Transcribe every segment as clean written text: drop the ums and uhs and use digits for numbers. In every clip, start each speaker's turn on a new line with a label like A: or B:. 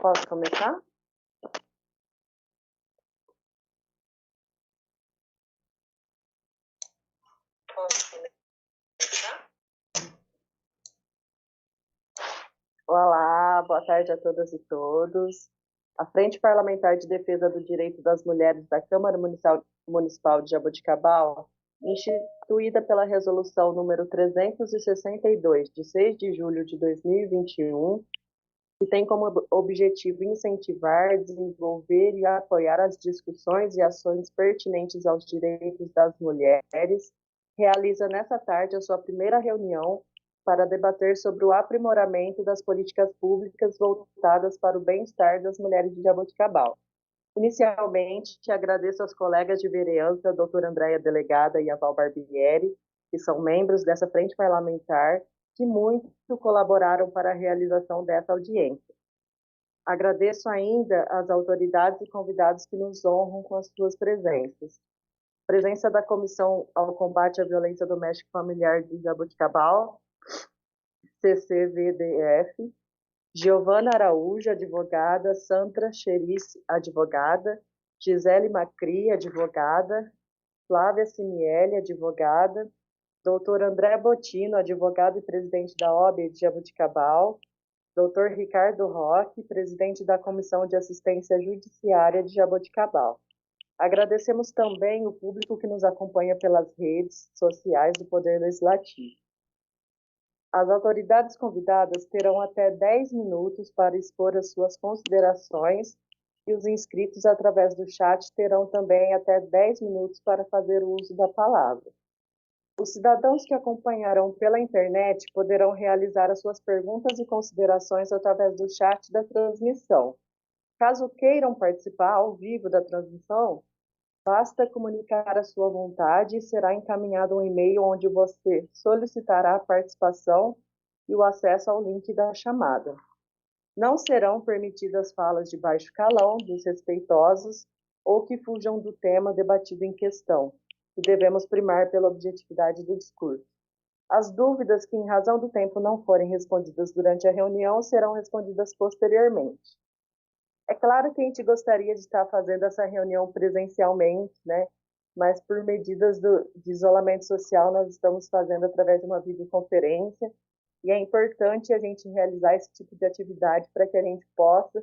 A: Posso começar? Olá, boa tarde a todas e todos. A Frente Parlamentar de Defesa do Direito das Mulheres da Câmara Municipal de Jaboticabal, instituída pela Resolução número 362, de 6 de julho de 2021, que tem como objetivo incentivar, desenvolver e apoiar as discussões e ações pertinentes aos direitos das mulheres, realiza nesta tarde a sua primeira reunião para debater sobre o aprimoramento das políticas públicas voltadas para o bem-estar das mulheres de Jaboticabal. Inicialmente, agradeço aos colegas de vereança, a doutora Andréia Delegada e a Val Barbieri, que são membros dessa frente parlamentar, que muito colaboraram para a realização dessa audiência. Agradeço ainda às autoridades e convidados que nos honram com as suas presenças. Presença da Comissão ao Combate à Violência Doméstica e Familiar de Jaboticabal, CCVDF, Giovana Araújo, advogada, Sandra Xerice, advogada, Gisele Macri, advogada, Flávia Simieli, advogada, doutor André Bottino, advogado e presidente da OAB de Jaboticabal, doutor Ricardo Roque, presidente da Comissão de Assistência Judiciária de Jaboticabal. Agradecemos também o público que nos acompanha pelas redes sociais do Poder Legislativo. As autoridades convidadas terão até 10 minutos para expor as suas considerações e os inscritos através do chat terão também até 10 minutos para fazer o uso da palavra. Os cidadãos que acompanharão pela internet poderão realizar as suas perguntas e considerações através do chat da transmissão. Caso queiram participar ao vivo da transmissão, basta comunicar a sua vontade e será encaminhado um e-mail onde você solicitará a participação e o acesso ao link da chamada. Não serão permitidas falas de baixo calão, desrespeitosas ou que fujam do tema debatido em questão, e devemos primar pela objetividade do discurso. As dúvidas que, em razão do tempo, não forem respondidas durante a reunião serão respondidas posteriormente. É claro que a gente gostaria de estar fazendo essa reunião presencialmente, né? Mas por medidas de isolamento social nós estamos fazendo através de uma videoconferência e é importante a gente realizar esse tipo de atividade para que a gente possa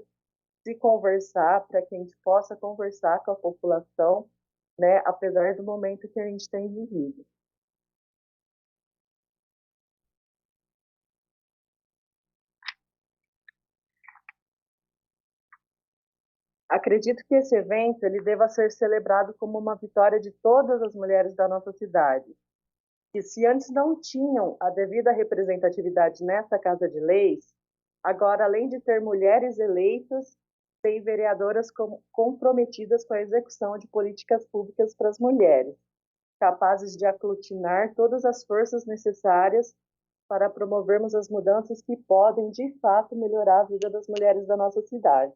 A: se conversar, para que a gente possa conversar com a população, né? Apesar do momento que a gente tem vivido. Acredito que esse evento ele deva ser celebrado como uma vitória de todas as mulheres da nossa cidade, que se antes não tinham a devida representatividade nessa Casa de Leis, agora, além de ter mulheres eleitas, tem vereadoras comprometidas com a execução de políticas públicas para as mulheres, capazes de aglutinar todas as forças necessárias para promovermos as mudanças que podem, de fato, melhorar a vida das mulheres da nossa cidade.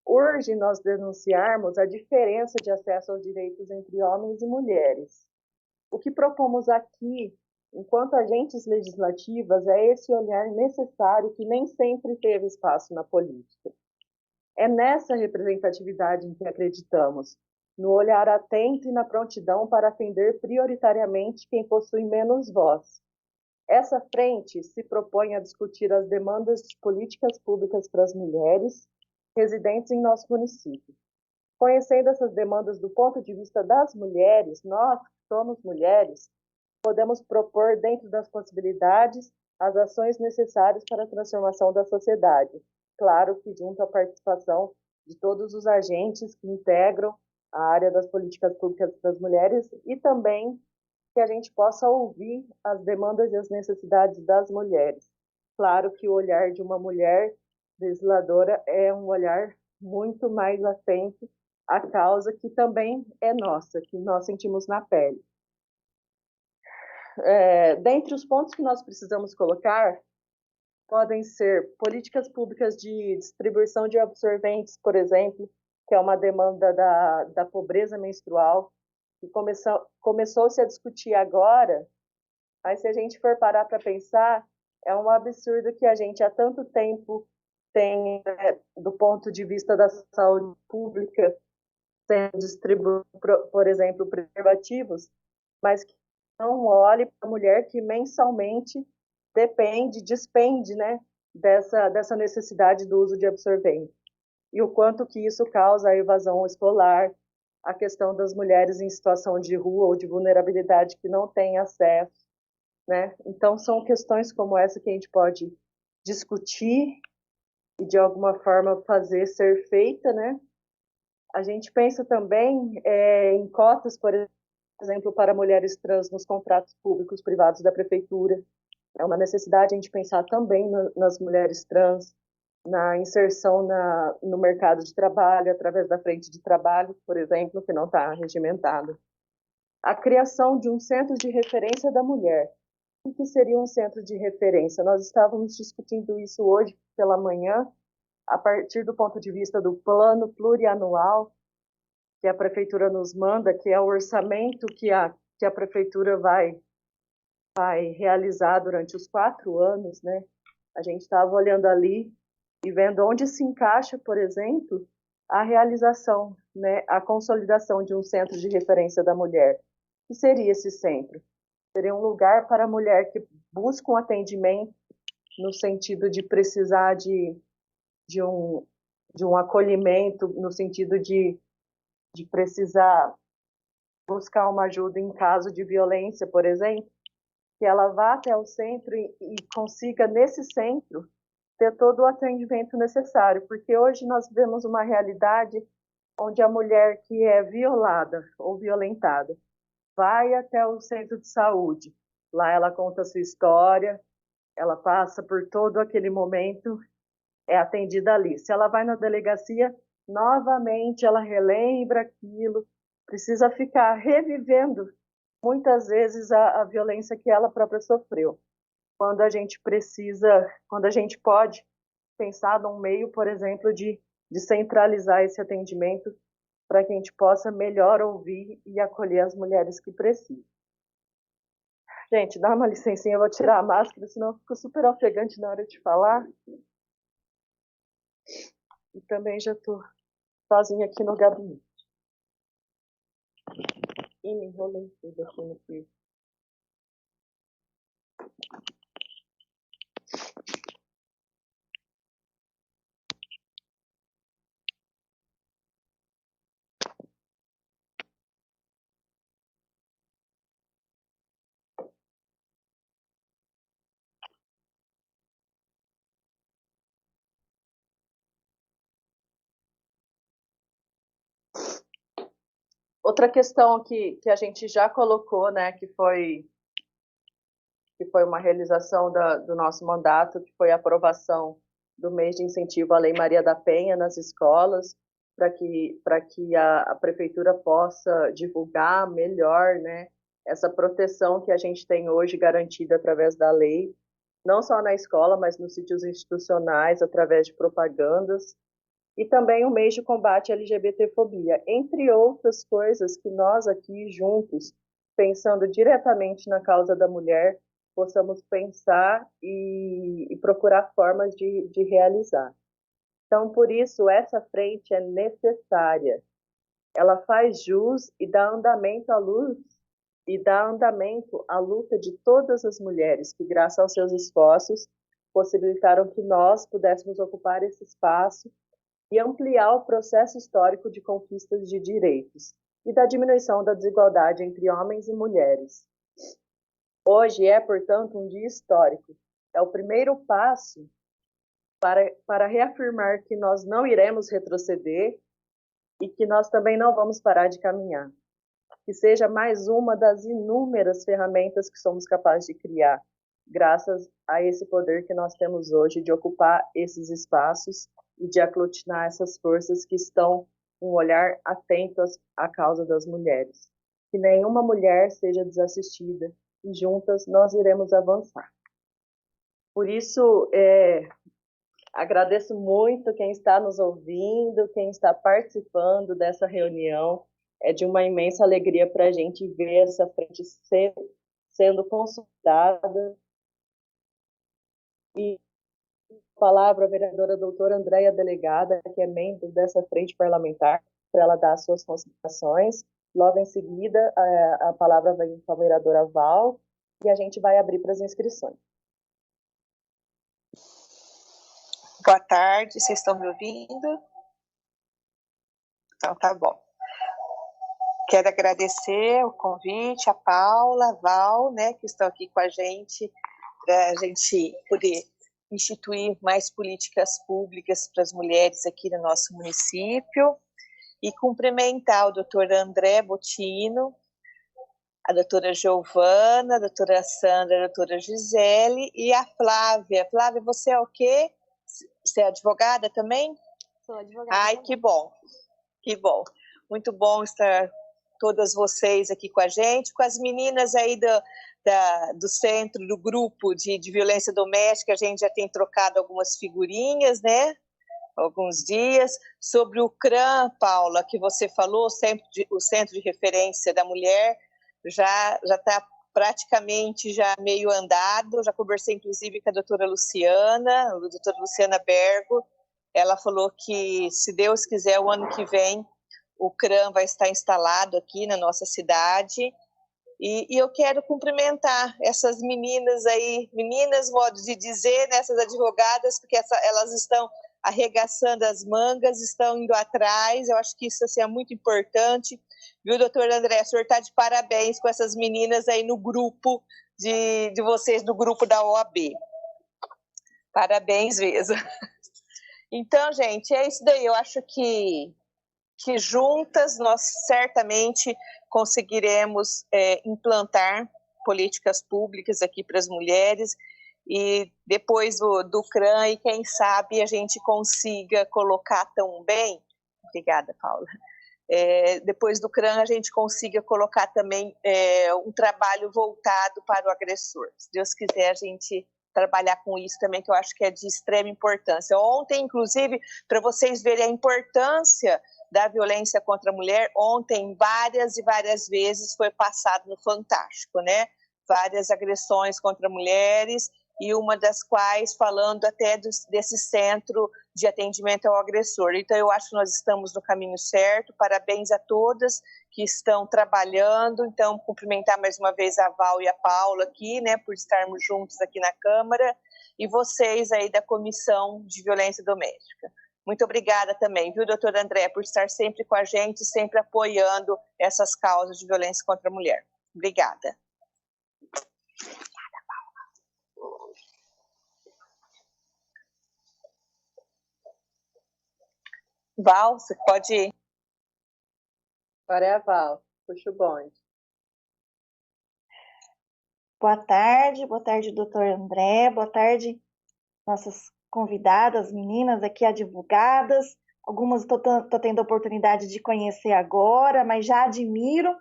A: Urge nós denunciarmos a diferença de acesso aos direitos entre homens e mulheres. O que propomos aqui, enquanto agentes legislativas, é esse olhar necessário que nem sempre teve espaço na política. É nessa representatividade em que acreditamos, no olhar atento e na prontidão para atender prioritariamente quem possui menos voz. Essa frente se propõe a discutir as demandas de políticas públicas para as mulheres residentes em nosso município. Conhecendo essas demandas do ponto de vista das mulheres, nós, que somos mulheres, podemos propor, dentro das possibilidades, as ações necessárias para a transformação da sociedade. Claro que junto à participação de todos os agentes que integram a área das políticas públicas das mulheres e também que a gente possa ouvir as demandas e as necessidades das mulheres. Claro que o olhar de uma mulher legisladora é um olhar muito mais atento à causa que também é nossa, que nós sentimos na pele. Dentre os pontos que nós precisamos colocar, podem ser políticas públicas de distribuição de absorventes, por exemplo, que é uma demanda da pobreza menstrual, que começou-se a discutir agora, mas se a gente for parar para pensar, é um absurdo que a gente há tanto tempo tem, do ponto de vista da saúde pública, sendo distribuído, por exemplo, preservativos, mas que não olhe para a mulher que mensalmente despende, né, dessa necessidade do uso de absorvente. E o quanto que isso causa a evasão escolar, a questão das mulheres em situação de rua ou de vulnerabilidade que não têm acesso, né? Então, são questões como essa que a gente pode discutir e, de alguma forma, fazer ser feita, né? A gente pensa também em cotas, por exemplo, para mulheres trans nos contratos públicos privados da prefeitura. É uma necessidade a gente pensar também nas mulheres trans, na inserção no mercado de trabalho, através da frente de trabalho, por exemplo, que não está regimentada. A criação de um centro de referência da mulher. O que seria um centro de referência? Nós estávamos discutindo isso hoje pela manhã, a partir do ponto de vista do plano plurianual que a prefeitura nos manda, que é o orçamento que a prefeitura vai realizar durante os 4 anos, né? A gente estava olhando ali e vendo onde se encaixa, por exemplo, a realização, né, a consolidação de um centro de referência da mulher. O que seria esse centro? Seria um lugar para a mulher que busca um atendimento no sentido de precisar de um acolhimento, no sentido de precisar buscar uma ajuda em caso de violência, por exemplo, que ela vá até o centro e consiga, nesse centro, ter todo o atendimento necessário, porque hoje nós vemos uma realidade onde a mulher que é violada ou violentada vai até o centro de saúde. Lá ela conta a sua história, ela passa por todo aquele momento, é atendida ali. Se ela vai na delegacia, novamente ela relembra aquilo, precisa ficar revivendo muitas vezes a violência que ela própria sofreu. Quando a gente pode pensar num meio, por exemplo, de centralizar esse atendimento para que a gente possa melhor ouvir e acolher as mulheres que precisam. Gente, dá uma licencinha, eu vou tirar a máscara, senão eu fico super ofegante na hora de falar. E também já estou sozinha aqui no gabinete. E me enrolei tudo aqui no fio. Outra questão que a gente já colocou, né, que foi uma realização do nosso mandato, que foi a aprovação do mês de incentivo à Lei Maria da Penha nas escolas, para que a prefeitura possa divulgar melhor, né, essa proteção que a gente tem hoje garantida através da lei, não só na escola, mas nos sítios institucionais, através de propagandas, e também o mês de combate à LGBTfobia, entre outras coisas que nós aqui juntos, pensando diretamente na causa da mulher, possamos pensar e procurar formas de realizar. Então, por isso, essa frente é necessária. Ela faz jus e dá andamento à luz e dá andamento à luta de todas as mulheres que, graças aos seus esforços, possibilitaram que nós pudéssemos ocupar esse espaço e ampliar o processo histórico de conquistas de direitos e da diminuição da desigualdade entre homens e mulheres. Hoje é, portanto, um dia histórico. É o primeiro passo para reafirmar que nós não iremos retroceder e que nós também não vamos parar de caminhar. Que seja mais uma das inúmeras ferramentas que somos capazes de criar, graças a esse poder que nós temos hoje de ocupar esses espaços e de aglutinar essas forças que estão com um olhar atento à causa das mulheres. Que nenhuma mulher seja desassistida e juntas nós iremos avançar. Por isso, agradeço muito quem está nos ouvindo, quem está participando dessa reunião. É de uma imensa alegria para a gente ver essa frente sendo consolidada e Palavra a vereadora doutora Andréia Delegada, que é membro dessa frente parlamentar, para ela dar as suas considerações. Logo em seguida, a palavra vem para a vereadora Val, e a gente vai abrir para as inscrições.
B: Boa tarde, vocês estão me ouvindo? Então, tá bom. Quero agradecer o convite, a Paula, a Val, né, que estão aqui com a gente, para a gente poder instituir mais políticas públicas para as mulheres aqui no nosso município, e cumprimentar o doutor André Bottino, a doutora Giovana, a doutora Sandra, a doutora Gisele e a Flávia. Flávia, você é o quê? Você é advogada também?
C: Sou advogada.
B: Ai,
C: também.
B: que bom, que bom. Muito bom estar todas vocês aqui com a gente, com as meninas aí do centro, do grupo de violência doméstica. A gente já tem trocado algumas figurinhas, né? Alguns dias. Sobre o CRAM, Paula, que você falou, o Centro de Referência da Mulher, já está praticamente já meio andado. Já conversei, inclusive, com a doutora Luciana Bergo. Ela falou que, se Deus quiser, o ano que vem, o CRAM vai estar instalado aqui na nossa cidade. E eu quero cumprimentar essas meninas aí, meninas, modo de dizer, né, essas advogadas, porque elas estão arregaçando as mangas, estão indo atrás. Eu acho que isso assim, é muito importante. Viu, doutor André? O senhor está de parabéns com essas meninas aí no grupo de vocês, do grupo da OAB. Parabéns mesmo. Então, gente, é isso daí. Eu acho que juntas nós certamente conseguiremos implantar políticas públicas aqui para as mulheres, e depois do CRAM, e quem sabe a gente consiga colocar também, obrigada, Paula, depois do CRAM a gente consiga colocar também um trabalho voltado para o agressor. Se Deus quiser, a gente trabalhar com isso também, que eu acho que é de extrema importância. Ontem, inclusive, para vocês verem a importância da violência contra a mulher, ontem várias e várias vezes foi passado no Fantástico, né? Várias agressões contra mulheres, e uma das quais falando até desse centro de atendimento ao agressor. Então, eu acho que nós estamos no caminho certo. Parabéns a todas que estão trabalhando. Então, cumprimentar mais uma vez a Val e a Paula aqui, né, por estarmos juntos aqui na Câmara, e vocês aí da Comissão de Violência Doméstica. Muito obrigada também, viu, doutor André, por estar sempre com a gente, sempre apoiando essas causas de violência contra a mulher. Obrigada. Val, você pode ir.
A: Agora é a Val, puxa o bonde.
C: Boa tarde, doutor André, boa tarde, nossas convidadas, meninas aqui, advogadas. Algumas estou tendo a oportunidade de conhecer agora, mas já admiro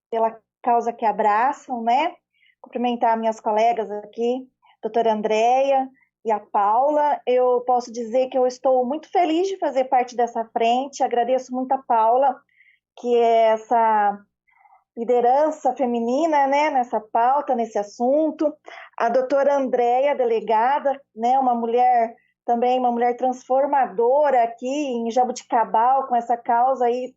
C: pela causa que abraçam, né? Cumprimentar minhas colegas aqui, doutora Andréia e a Paula. Eu posso dizer que eu estou muito feliz de fazer parte dessa frente. Agradeço muito a Paula, que é essa liderança feminina, né, nessa pauta, nesse assunto. A doutora Andréia, delegada, né, uma mulher transformadora aqui em Jaboticabal, com essa causa aí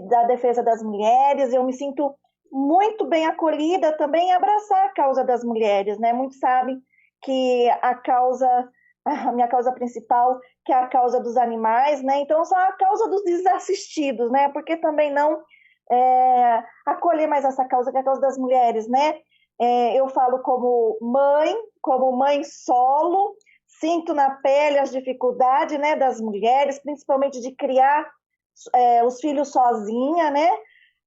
C: da defesa das mulheres. Eu me sinto muito bem acolhida também em abraçar a causa das mulheres, né? Muitos sabem que a minha causa principal, que é a causa dos animais, né? Então, só a causa dos desassistidos, né? Porque também não acolher mais essa causa, que é a causa das mulheres, né? Eu falo como mãe solo, sinto na pele as dificuldades, né, das mulheres, principalmente de criar os filhos sozinha, né?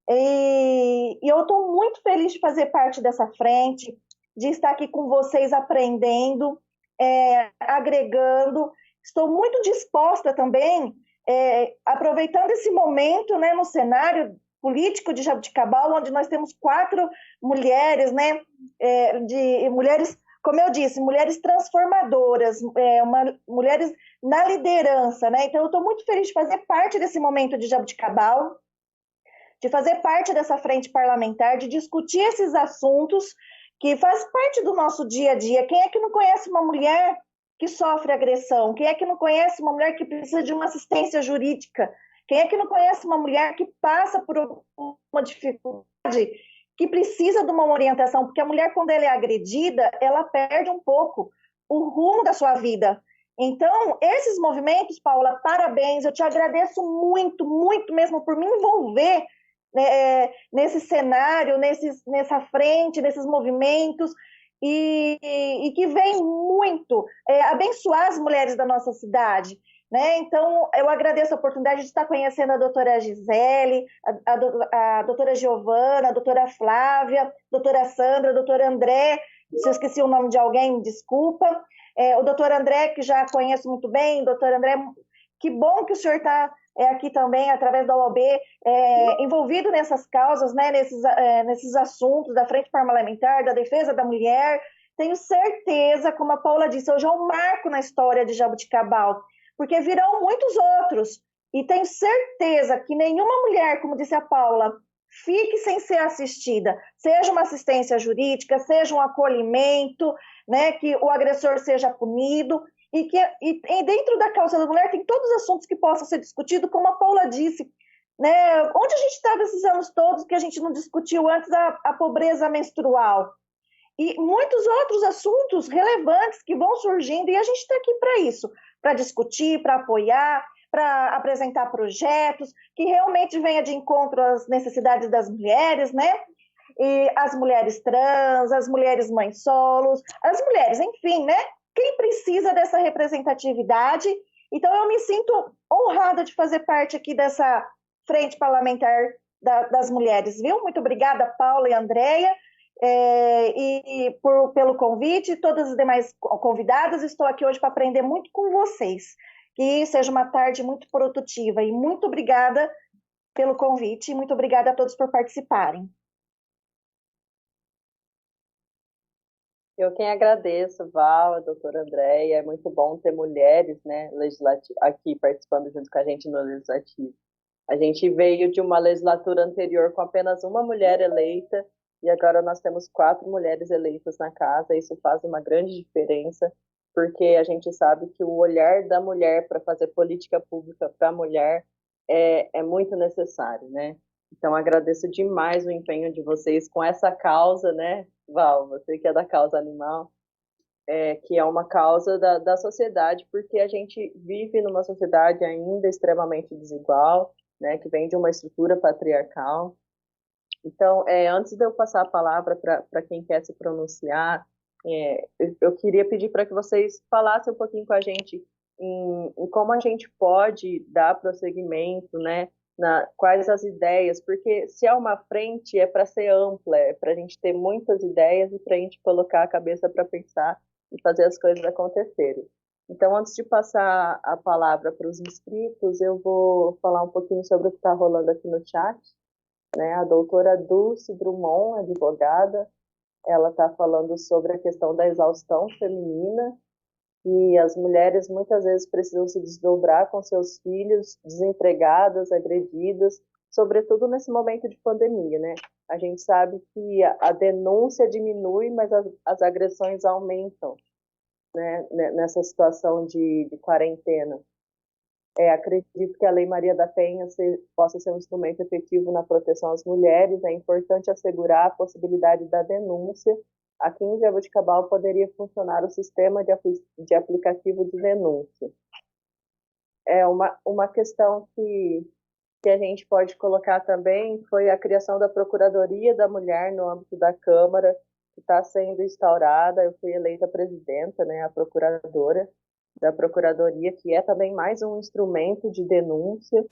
C: E eu estou muito feliz de fazer parte dessa frente, de estar aqui com vocês aprendendo, agregando. Estou muito disposta também, aproveitando esse momento, né, no cenário político de Jaboticabal, onde nós temos 4 mulheres, né, mulheres, como eu disse, mulheres transformadoras, mulheres na liderança, né? Então, eu estou muito feliz de fazer parte desse momento de Jaboticabal, de fazer parte dessa frente parlamentar, de discutir esses assuntos que faz parte do nosso dia a dia. Quem é que não conhece uma mulher que sofre agressão? Quem é que não conhece uma mulher que precisa de uma assistência jurídica? Quem é que não conhece uma mulher que passa por uma dificuldade, que precisa de uma orientação? Porque a mulher, quando ela é agredida, ela perde um pouco o rumo da sua vida. Então, esses movimentos, Paula, parabéns, eu te agradeço muito, muito mesmo por me envolver, né, nesse cenário, nessa frente, nesses movimentos, e que vem muito abençoar as mulheres da nossa cidade. Né? Então, eu agradeço a oportunidade de estar conhecendo a doutora Gisele, a doutora Giovana, a doutora Flávia, a doutora Sandra, a doutora André, se eu esqueci o nome de alguém, me desculpa. O doutor André, que já conheço muito bem, doutor André, que bom que o senhor está aqui também, através da OAB, envolvido nessas causas, né, nesses assuntos da Frente Parlamentar, da defesa da mulher. Tenho certeza, como a Paula disse, hoje é um marco na história de Jaboticabal, porque virão muitos outros, e tenho certeza que nenhuma mulher, como disse a Paula, fique sem ser assistida, seja uma assistência jurídica, seja um acolhimento, né, que o agressor seja punido, e dentro da causa da mulher tem todos os assuntos que possam ser discutidos, como a Paula disse, né, onde a gente estava esses anos todos que a gente não discutiu antes a pobreza menstrual, e muitos outros assuntos relevantes que vão surgindo, e a gente está aqui para isso, para discutir, para apoiar, para apresentar projetos que realmente venha de encontro às necessidades das mulheres, né? E as mulheres trans, as mulheres mães solos, as mulheres, enfim, né? Quem precisa dessa representatividade? Então, eu me sinto honrada de fazer parte aqui dessa frente parlamentar das mulheres, viu? Muito obrigada, Paula e Andréia. Pelo convite, todas as demais convidadas, estou aqui hoje para aprender muito com vocês. Que seja uma tarde muito produtiva e muito obrigada pelo convite e muito obrigada a todos por participarem.
A: Eu quem agradeço, Val, a doutora Andréia, é muito bom ter mulheres, né, aqui participando junto com a gente no Legislativo. A gente veio de uma legislatura anterior com apenas uma mulher eleita, e agora nós temos 4 mulheres eleitas na casa. Isso faz uma grande diferença, porque a gente sabe que o olhar da mulher para fazer política pública para a mulher é muito necessário, né? Então, agradeço demais o empenho de vocês com essa causa, né, Val? Você que é da causa animal, que é uma causa da sociedade, porque a gente vive numa sociedade ainda extremamente desigual, né, que vem de uma estrutura patriarcal. Então, antes de eu passar a palavra para quem quer se pronunciar, eu queria pedir para que vocês falassem um pouquinho com a gente em como a gente pode dar prosseguimento, né? Quais as ideias, porque se é uma frente é para ser ampla, é para a gente ter muitas ideias e para a gente colocar a cabeça para pensar e fazer as coisas acontecerem. Então, antes de passar a palavra para os inscritos, eu vou falar um pouquinho sobre o que está rolando aqui no chat. Né? A doutora Dulce Drummond, advogada, ela está falando sobre a questão da exaustão feminina, e as mulheres muitas vezes precisam se desdobrar com seus filhos, desempregadas, agredidas, sobretudo nesse momento de pandemia, né? A gente sabe que a denúncia diminui, mas as agressões aumentam, né? Nessa situação de quarentena. Acredito que a Lei Maria da Penha possa ser um instrumento efetivo na proteção às mulheres. É importante assegurar a possibilidade da denúncia. Aqui em Jaboticabal poderia funcionar o sistema de aplicativo de denúncia. Uma questão que a gente pode colocar também foi a criação da Procuradoria da Mulher no âmbito da Câmara, que está sendo instaurada. Eu fui eleita presidenta, né, a procuradora da Procuradoria, que é também mais um instrumento de denúncia,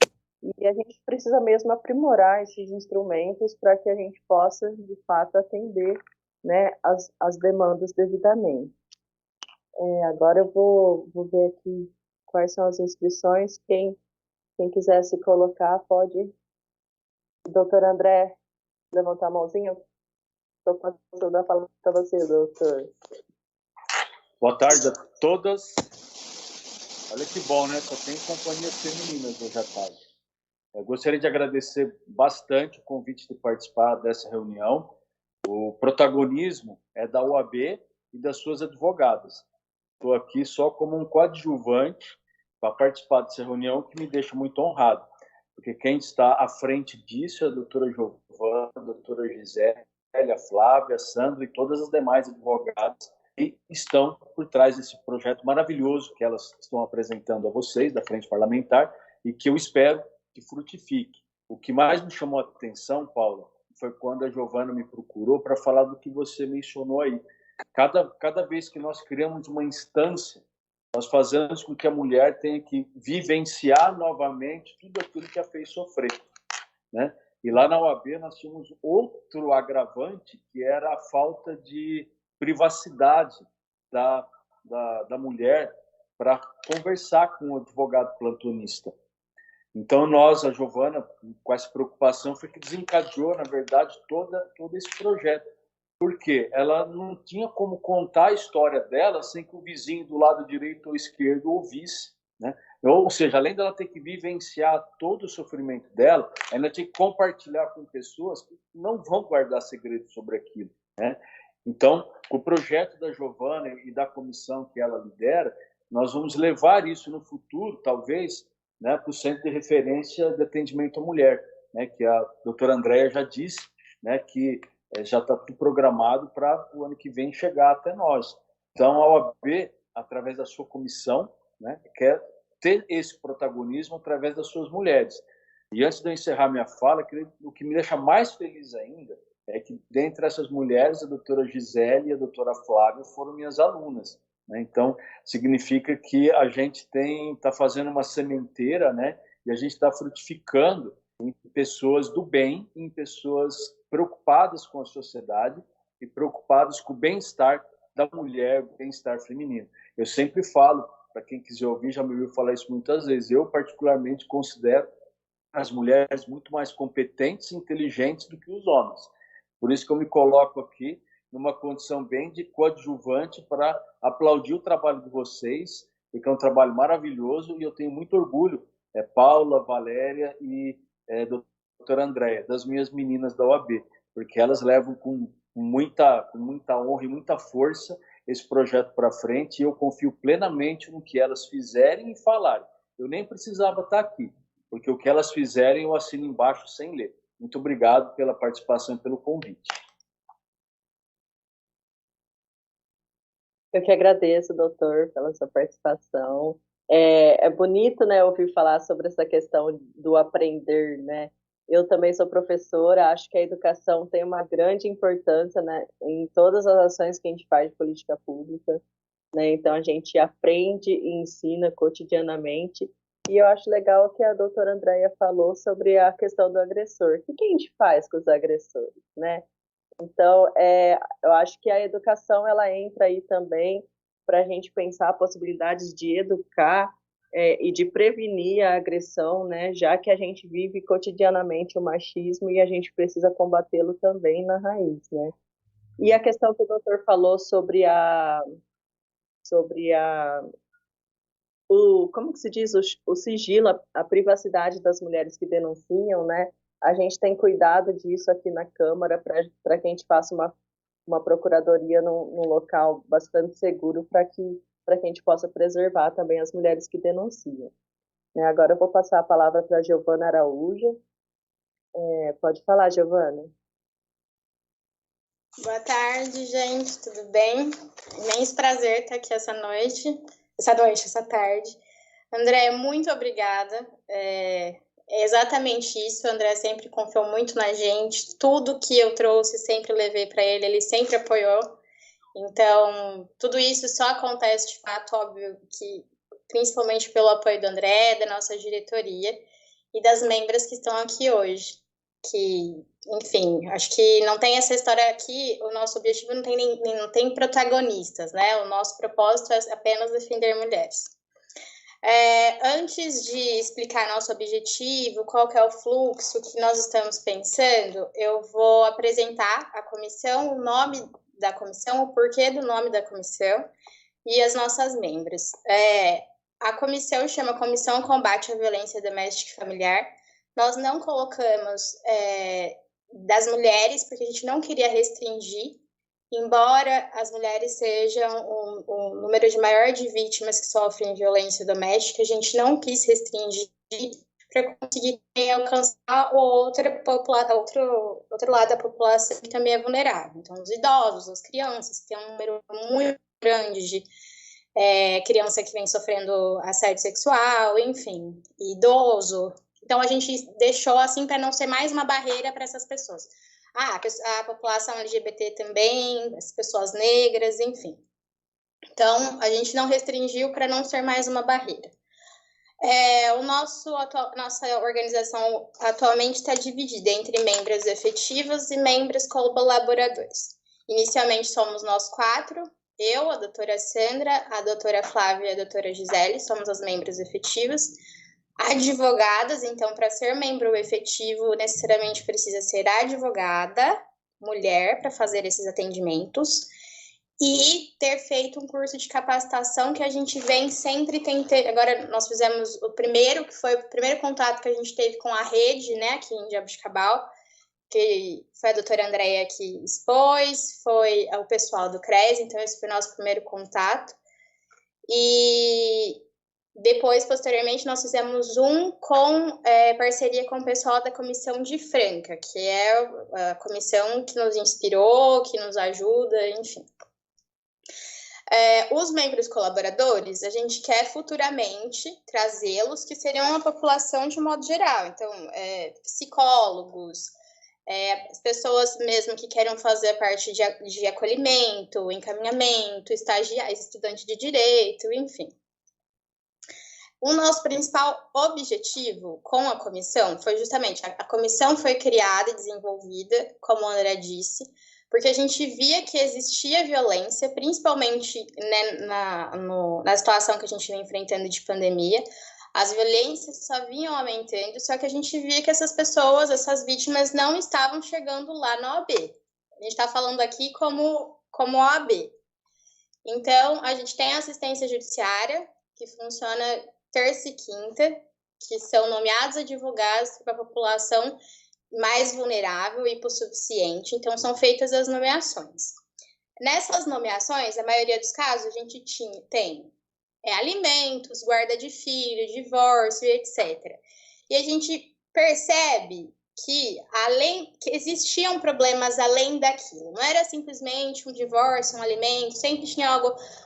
A: e a gente precisa mesmo aprimorar esses instrumentos para que a gente possa, de fato, atender, né, as demandas devidamente. Agora eu vou ver aqui quais são as inscrições. Quem quiser se colocar, pode. Doutor André, levantar a mãozinha. Estou passando a palavra para você, doutor.
D: Boa tarde a todas. Olha que bom, né? Só tem companhias femininas hoje à tarde. Eu gostaria de agradecer bastante o convite de participar dessa reunião. O protagonismo é da OAB e das suas advogadas. estou aqui só como um coadjuvante para participar dessa reunião, que me deixa muito honrado, porque quem está à frente disso é a doutora Giovana, a doutora Gisele, a Flávia, a Sandra e todas as demais advogadas que estão por trás desse projeto maravilhoso que elas estão apresentando a vocês, da Frente Parlamentar, e que eu espero que frutifique. O que mais me chamou a atenção, Paula, foi quando a Giovana me procurou para falar do que você mencionou aí. Cada vez que nós criamos uma instância, nós fazemos com que a mulher tenha que vivenciar novamente tudo aquilo que a fez sofrer, né? E lá na OAB nós tínhamos outro agravante, que era a falta de privacidade da mulher para conversar com o advogado plantonista. Então nós, a Giovana, com essa preocupação, foi que desencadeou, na verdade, todo esse projeto. Porque ela não tinha como contar a história dela sem que o vizinho do lado direito ou esquerdo ouvisse, né? Ou seja, além dela ter que vivenciar todo o sofrimento dela, ela tinha que compartilhar com pessoas que não vão guardar segredo sobre aquilo, né? Então, com o projeto da Giovana e da comissão que ela lidera, nós vamos levar isso no futuro, talvez, né, para o Centro de Referência de Atendimento à Mulher, né, que a doutora Andréia já disse, né, que já está tudo programado para o ano que vem chegar até nós. Então, a OAB, através da sua comissão, né, quer ter esse protagonismo através das suas mulheres. E antes de eu encerrar minha fala, o que me deixa mais feliz ainda é que, dentre essas mulheres, a doutora Gisele e a doutora Flávia foram minhas alunas, né? Então, significa que a gente está fazendo uma sementeira, né, e a gente está frutificando em pessoas do bem, em pessoas preocupadas com a sociedade e preocupadas com o bem-estar da mulher, o bem-estar feminino. Eu sempre falo, para quem quiser ouvir, já me ouviu falar isso muitas vezes, eu particularmente considero as mulheres muito mais competentes e inteligentes do que os homens. Por isso que eu me coloco aqui numa condição bem de coadjuvante para aplaudir o trabalho de vocês, porque é um trabalho maravilhoso e eu tenho muito orgulho, Paula, Valéria e doutora Andréia, das minhas meninas da OAB, porque elas levam com muita honra e muita força esse projeto para frente, e eu confio plenamente no que elas fizerem e falarem. Eu nem precisava estar aqui, porque o que elas fizerem eu assino embaixo sem ler. Muito obrigado pela participação e pelo convite.
A: Eu que agradeço, doutor, pela sua participação. É bonito, né, ouvir falar sobre essa questão do aprender, né? Eu também sou professora, acho que a educação tem uma grande importância, né, em todas as ações que a gente faz de política pública, né? Então a gente aprende e ensina cotidianamente. E eu acho legal que a doutora Andréia falou sobre a questão do agressor. O que a gente faz com os agressores, né? Então, eu acho que a educação ela entra aí também para a gente pensar possibilidades de educar e de prevenir a agressão, né? Já que a gente vive cotidianamente o machismo e a gente precisa combatê-lo também na raiz, né? E a questão que o doutor falou sobre como que se diz, o sigilo, a privacidade das mulheres que denunciam, né? A gente tem cuidado disso aqui na Câmara para que a gente faça uma procuradoria num local bastante seguro para que a gente possa preservar também as mulheres que denunciam. Agora eu vou passar a palavra para a Giovana Araújo. Pode falar, Giovana.
E: Boa tarde, gente, tudo bem? Imenso prazer estar aqui essa tarde. André, muito obrigada. É exatamente isso, o André sempre confiou muito na gente, tudo que eu trouxe, sempre levei para ele, ele sempre apoiou. Então, tudo isso só acontece de fato, óbvio, que principalmente pelo apoio do André, da nossa diretoria e das membros que estão aqui hoje. Que, enfim, acho que não tem essa história aqui, o nosso objetivo não tem protagonistas, né? O nosso propósito é apenas defender mulheres. Antes de explicar nosso objetivo, qual que é o fluxo que nós estamos pensando, eu vou apresentar a comissão, o nome da comissão, o porquê do nome da comissão e as nossas membros. A comissão chama Comissão Combate à Violência Doméstica e Familiar. Nós não colocamos das mulheres, porque a gente não queria restringir embora as mulheres sejam o número de maior de vítimas que sofrem violência doméstica, a gente não quis restringir para conseguir alcançar outro lado da população que também é vulnerável. Então, os idosos, as crianças, que tem um número muito grande de criança que vem sofrendo assédio sexual, enfim, idoso. Então, a gente deixou assim para não ser mais uma barreira para essas pessoas. A população LGBT também, as pessoas negras, enfim. Então, a gente não restringiu para não ser mais uma barreira. Nossa organização atualmente está dividida entre membros efetivos e membros colaboradores. Inicialmente somos nós 4, eu, a doutora Sandra, a doutora Flávia e a doutora Gisele, somos as membros efetivos. Advogadas, então, para ser membro efetivo, necessariamente precisa ser advogada, mulher, para fazer esses atendimentos, e ter feito um curso de capacitação que a gente vem sempre tentando. Agora, nós fizemos o primeiro, que foi o primeiro contato que a gente teve com a rede, né, aqui em Jaboticabal, que foi a doutora Andréia que expôs, foi o pessoal do CRES, então esse foi o nosso primeiro contato. E depois, posteriormente, nós fizemos um com parceria com o pessoal da Comissão de Franca, que é a comissão que nos inspirou, que nos ajuda, enfim. Os membros colaboradores, a gente quer futuramente trazê-los, que seriam a população de modo geral. Então, psicólogos, as pessoas mesmo que queiram fazer parte de acolhimento, encaminhamento, estagiários, estudantes de direito, enfim. O nosso principal objetivo com a comissão foi justamente, a comissão foi criada e desenvolvida, como a André disse, porque a gente via que existia violência, principalmente, né, na situação que a gente vem enfrentando de pandemia. As violências só vinham aumentando, só que a gente via que essas pessoas, essas vítimas, não estavam chegando lá na OAB. A gente está falando aqui como OAB. Então, a gente tem a assistência judiciária, que funciona terça e quinta, que são nomeados advogados para a população mais vulnerável e hipossuficiente, então são feitas as nomeações. Nessas nomeações, a maioria dos casos, a gente tem alimentos, guarda de filho, divórcio, etc. E a gente percebe que existiam problemas além daquilo. Não era simplesmente um divórcio, um alimento, sempre tinha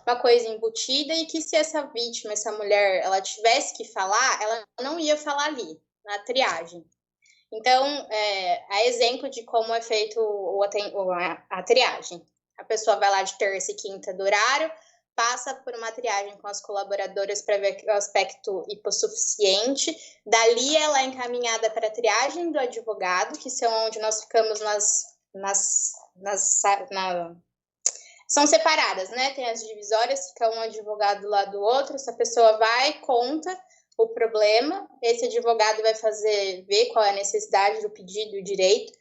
E: uma coisa embutida, e que se essa vítima, essa mulher, ela tivesse que falar, ela não ia falar ali, na triagem. Então, a exemplo de como é feito a triagem. A pessoa vai lá de terça e quinta do horário, passa por uma triagem com as colaboradoras para ver o aspecto hipossuficiente. Dali, ela é encaminhada para a triagem do advogado, que são onde nós ficamos são separadas, né? Tem as divisórias, fica um advogado do lado do outro. Essa pessoa vai, conta o problema, esse advogado vai ver qual é a necessidade do pedido, o direito,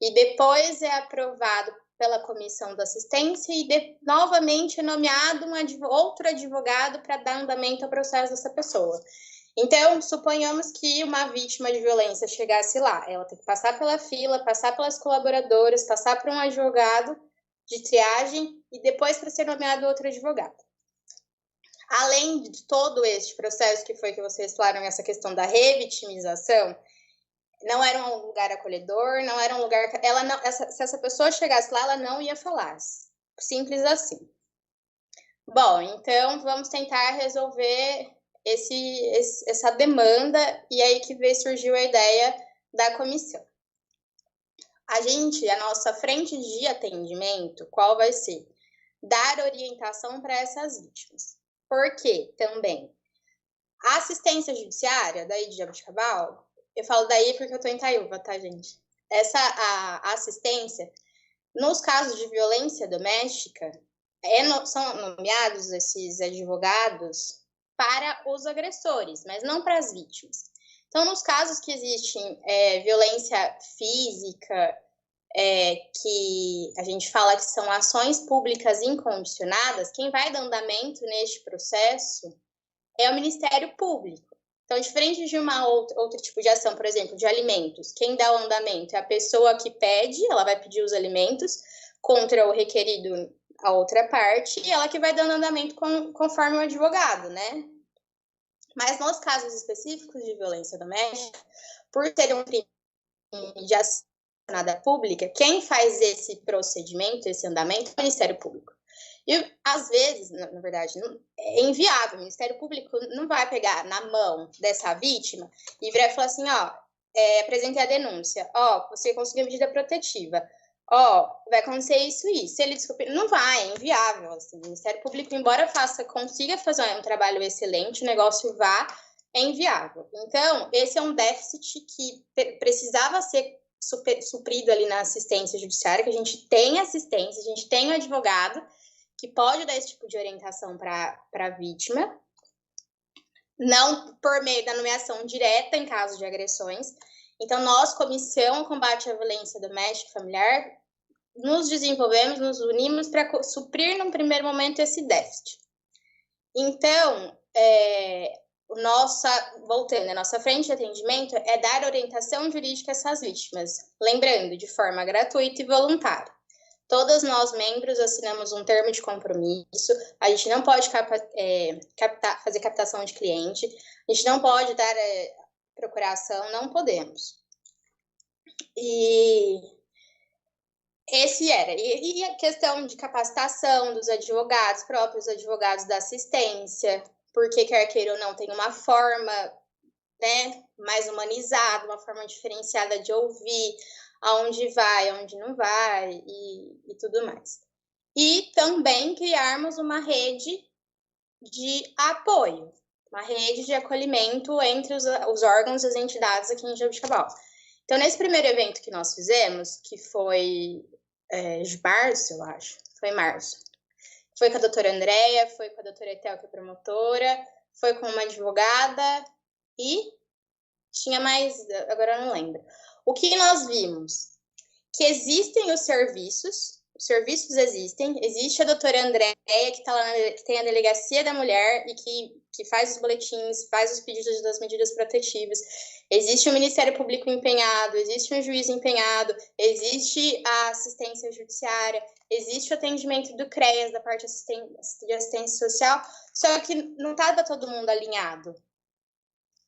E: e depois é aprovado pela comissão da assistência e novamente é nomeado outro advogado para dar andamento ao processo dessa pessoa. Então, suponhamos que uma vítima de violência chegasse lá, ela tem que passar pela fila, passar pelas colaboradoras, passar por um advogado de triagem e depois para ser nomeado outro advogado. Além de todo este processo que vocês falaram, essa questão da revitimização, não era um lugar acolhedor, não era um lugar... se essa pessoa chegasse lá, ela não ia falar. Simples assim. Bom, então vamos tentar resolver essa demanda, e aí que surgiu a ideia da comissão. A nossa frente de atendimento, qual vai ser? Dar orientação para essas vítimas. Porque também a assistência judiciária daí de Jaboticabal, eu falo daí porque eu estou em Itaúba, tá, gente? A assistência, nos casos de violência doméstica, são nomeados esses advogados para os agressores, mas não para as vítimas. Então, nos casos que existem violência física, que a gente fala que são ações públicas incondicionadas, quem vai dar andamento neste processo é o Ministério Público. Então, diferente de outro tipo de ação, por exemplo, de alimentos, quem dá o andamento é a pessoa que pede, ela vai pedir os alimentos. contra o requerido a outra parte, e ela que vai dando andamento conforme o advogado, né? Mas nos casos específicos de violência doméstica, por ser um crime de ação pública, quem faz esse procedimento, esse andamento, é o Ministério Público. E, às vezes, na verdade, é inviável. O Ministério Público não vai pegar na mão dessa vítima e virar e falar assim, ó, apresentei a denúncia, ó, você conseguiu medida protetiva, ó, vai acontecer isso e isso. Se ele desculpe, não vai, é inviável. Assim. O Ministério Público, embora consiga fazer um trabalho excelente, o negócio vá, é inviável. Então, esse é um déficit que precisava ser suprido ali na assistência judiciária, que a gente tem assistência, a gente tem um advogado que pode dar esse tipo de orientação para a vítima, não por meio da nomeação direta em caso de agressões. Então, nós, Comissão Combate à Violência Doméstica e Familiar, nos desenvolvemos, nos unimos para suprir, num primeiro momento, esse déficit. Então, voltando, a nossa frente de atendimento é dar orientação jurídica a essas vítimas, lembrando, de forma gratuita e voluntária. Todos nós, membros, assinamos um termo de compromisso, a gente não pode fazer captação de cliente, a gente não pode dar procuração, não podemos. E esse era. E a questão de capacitação dos advogados, próprios advogados da assistência, porque quer queira ou não, tem uma forma, né, mais humanizada, uma forma diferenciada de ouvir, aonde vai, aonde não vai e tudo mais. E também criarmos uma rede de apoio, uma rede de acolhimento entre os órgãos e as entidades aqui em Jabuticabal. Então, nesse primeiro evento que nós fizemos, que foi de março, eu acho, foi em março, foi com a doutora Andréia, foi com a doutora Etel, que é promotora, foi com uma advogada e tinha mais, agora eu não lembro. O que nós vimos? Que existem os serviços existem, existe a doutora Andréia, que tá lá, que tem a delegacia da mulher e que faz os boletins, faz os pedidos das medidas protetivas, existe o Ministério Público empenhado, existe um juiz empenhado, existe a assistência judiciária, existe o atendimento do CREAS, da parte de assistência social, só que não estava todo mundo alinhado.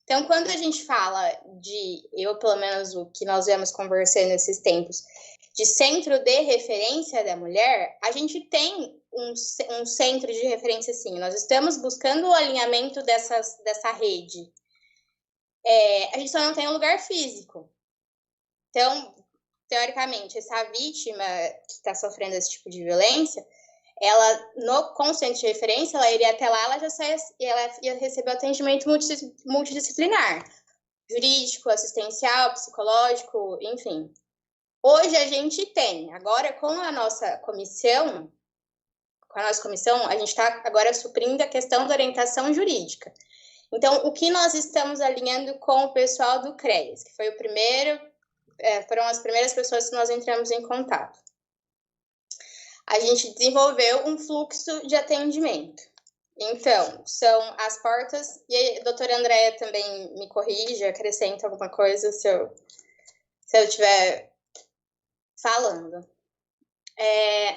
E: Então, quando a gente fala eu pelo menos o que nós viemos conversando nesses tempos, de centro de referência da mulher, a gente tem um centro de referência, sim. Nós estamos buscando o alinhamento dessa rede. A gente só não tem um lugar físico. Então, teoricamente, essa vítima que está sofrendo esse tipo de violência, ela, com o centro de referência, ela iria até lá, ela ia receber atendimento multidisciplinar, jurídico, assistencial, psicológico, enfim. Hoje a gente tem, agora com a nossa comissão, a gente está agora suprindo a questão da orientação jurídica. Então, o que nós estamos alinhando com o pessoal do CREAS, que foi foram as primeiras pessoas que nós entramos em contato. A gente desenvolveu um fluxo de atendimento. Então, são as portas, e a doutora Andréia também me corrige, acrescenta alguma coisa se eu estiver falando.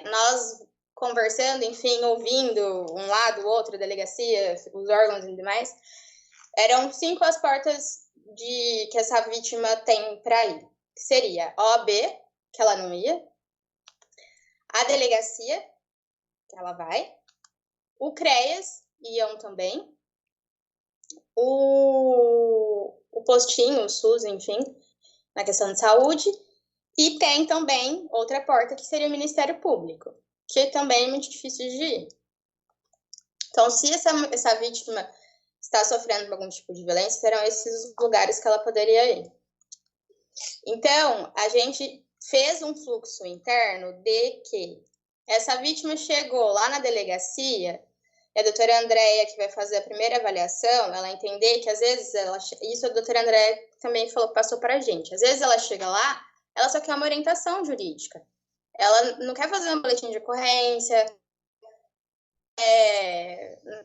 E: Nós conversando, enfim, ouvindo um lado, o outro, a delegacia, os órgãos e demais, eram 5 as portas que essa vítima tem para ir. Que seria a OAB, que ela não ia, a delegacia, que ela vai, o CREAS, iam também, o postinho, o SUS, enfim, na questão de saúde, e tem também outra porta, que seria o Ministério Público, que também é muito difícil de ir. Então, se essa vítima está sofrendo algum tipo de violência, serão esses os lugares que ela poderia ir. Então, a gente fez um fluxo interno de que essa vítima chegou lá na delegacia, e a doutora Andréia, que vai fazer a primeira avaliação, ela entender que, às vezes, isso a doutora Andréia também passou para a gente, às vezes ela chega lá, ela só quer uma orientação jurídica. Ela não quer fazer um boletim de ocorrência,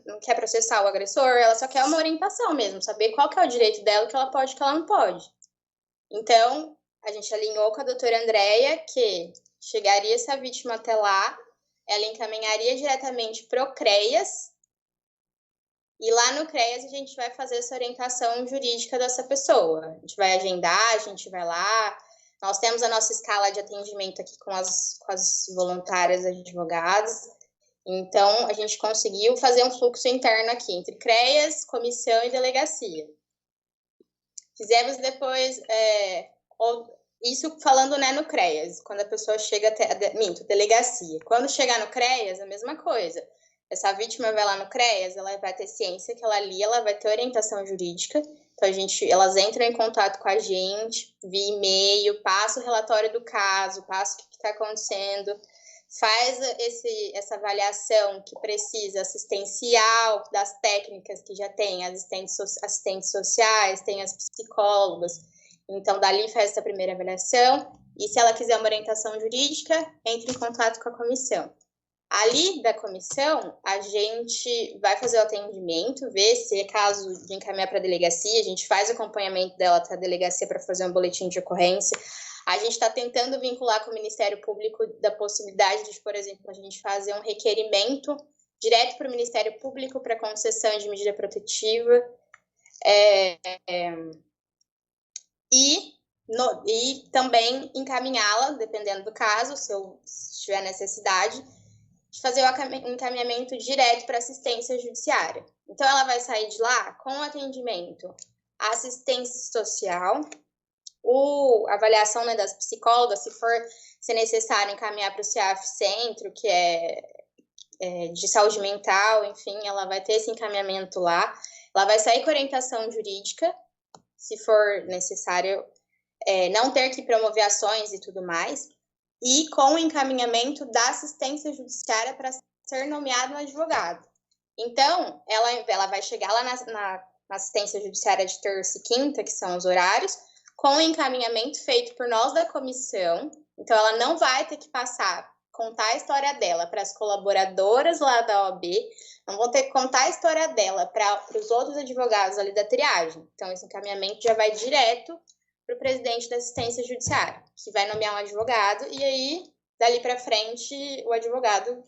E: não quer processar o agressor, ela só quer uma orientação mesmo, saber qual que é o direito dela, o que ela pode e o que ela não pode. Então, a gente alinhou com a doutora Andréia que chegaria essa vítima até lá, ela encaminharia diretamente para o CREAS, e lá no CREAS a gente vai fazer essa orientação jurídica dessa pessoa. A gente vai agendar, a gente vai lá. Nós temos a nossa escala de atendimento aqui com as voluntárias advogadas. Então, a gente conseguiu fazer um fluxo interno aqui, entre CREAS, comissão e delegacia. Fizemos depois, isso falando, né, no CREAS, quando a pessoa chega até, delegacia. Quando chegar no CREAS, a mesma coisa. Essa vítima vai lá no CREAS, ela vai ter ciência que ela vai ter orientação jurídica. Então, elas entram em contato com a gente via e-mail, passa o relatório do caso, passa o que está acontecendo, faz essa avaliação que precisa assistencial, das técnicas que já tem, assistentes sociais, tem as psicólogas. Então, dali faz essa primeira avaliação. E se ela quiser uma orientação jurídica, entre em contato com a comissão. Ali da comissão, a gente vai fazer o atendimento, ver se é caso de encaminhar para a delegacia, a gente faz o acompanhamento dela até a delegacia para fazer um boletim de ocorrência. A gente está tentando vincular com o Ministério Público da possibilidade de, por exemplo, a gente fazer um requerimento direto para o Ministério Público para concessão de medida protetiva. E também encaminhá-la, dependendo do caso, se tiver necessidade, de fazer o encaminhamento direto para assistência judiciária. Então, ela vai sair de lá com o atendimento, assistência social, a avaliação, né, das psicólogas, se necessário encaminhar para o CIAF Centro, que é de saúde mental, enfim, ela vai ter esse encaminhamento lá. Ela vai sair com orientação jurídica, se for necessário, não ter que promover ações e tudo mais, e com o encaminhamento da assistência judiciária para ser nomeado um advogado. Então, ela vai chegar lá na assistência judiciária de terça e quinta, que são os horários, com o encaminhamento feito por nós da comissão. Então, ela não vai ter que contar a história dela para as colaboradoras lá da OAB, não vão ter que contar a história dela para os outros advogados ali da triagem. Então, esse encaminhamento já vai direto para o presidente da assistência judiciária, que vai nomear um advogado, e aí, dali para frente, o advogado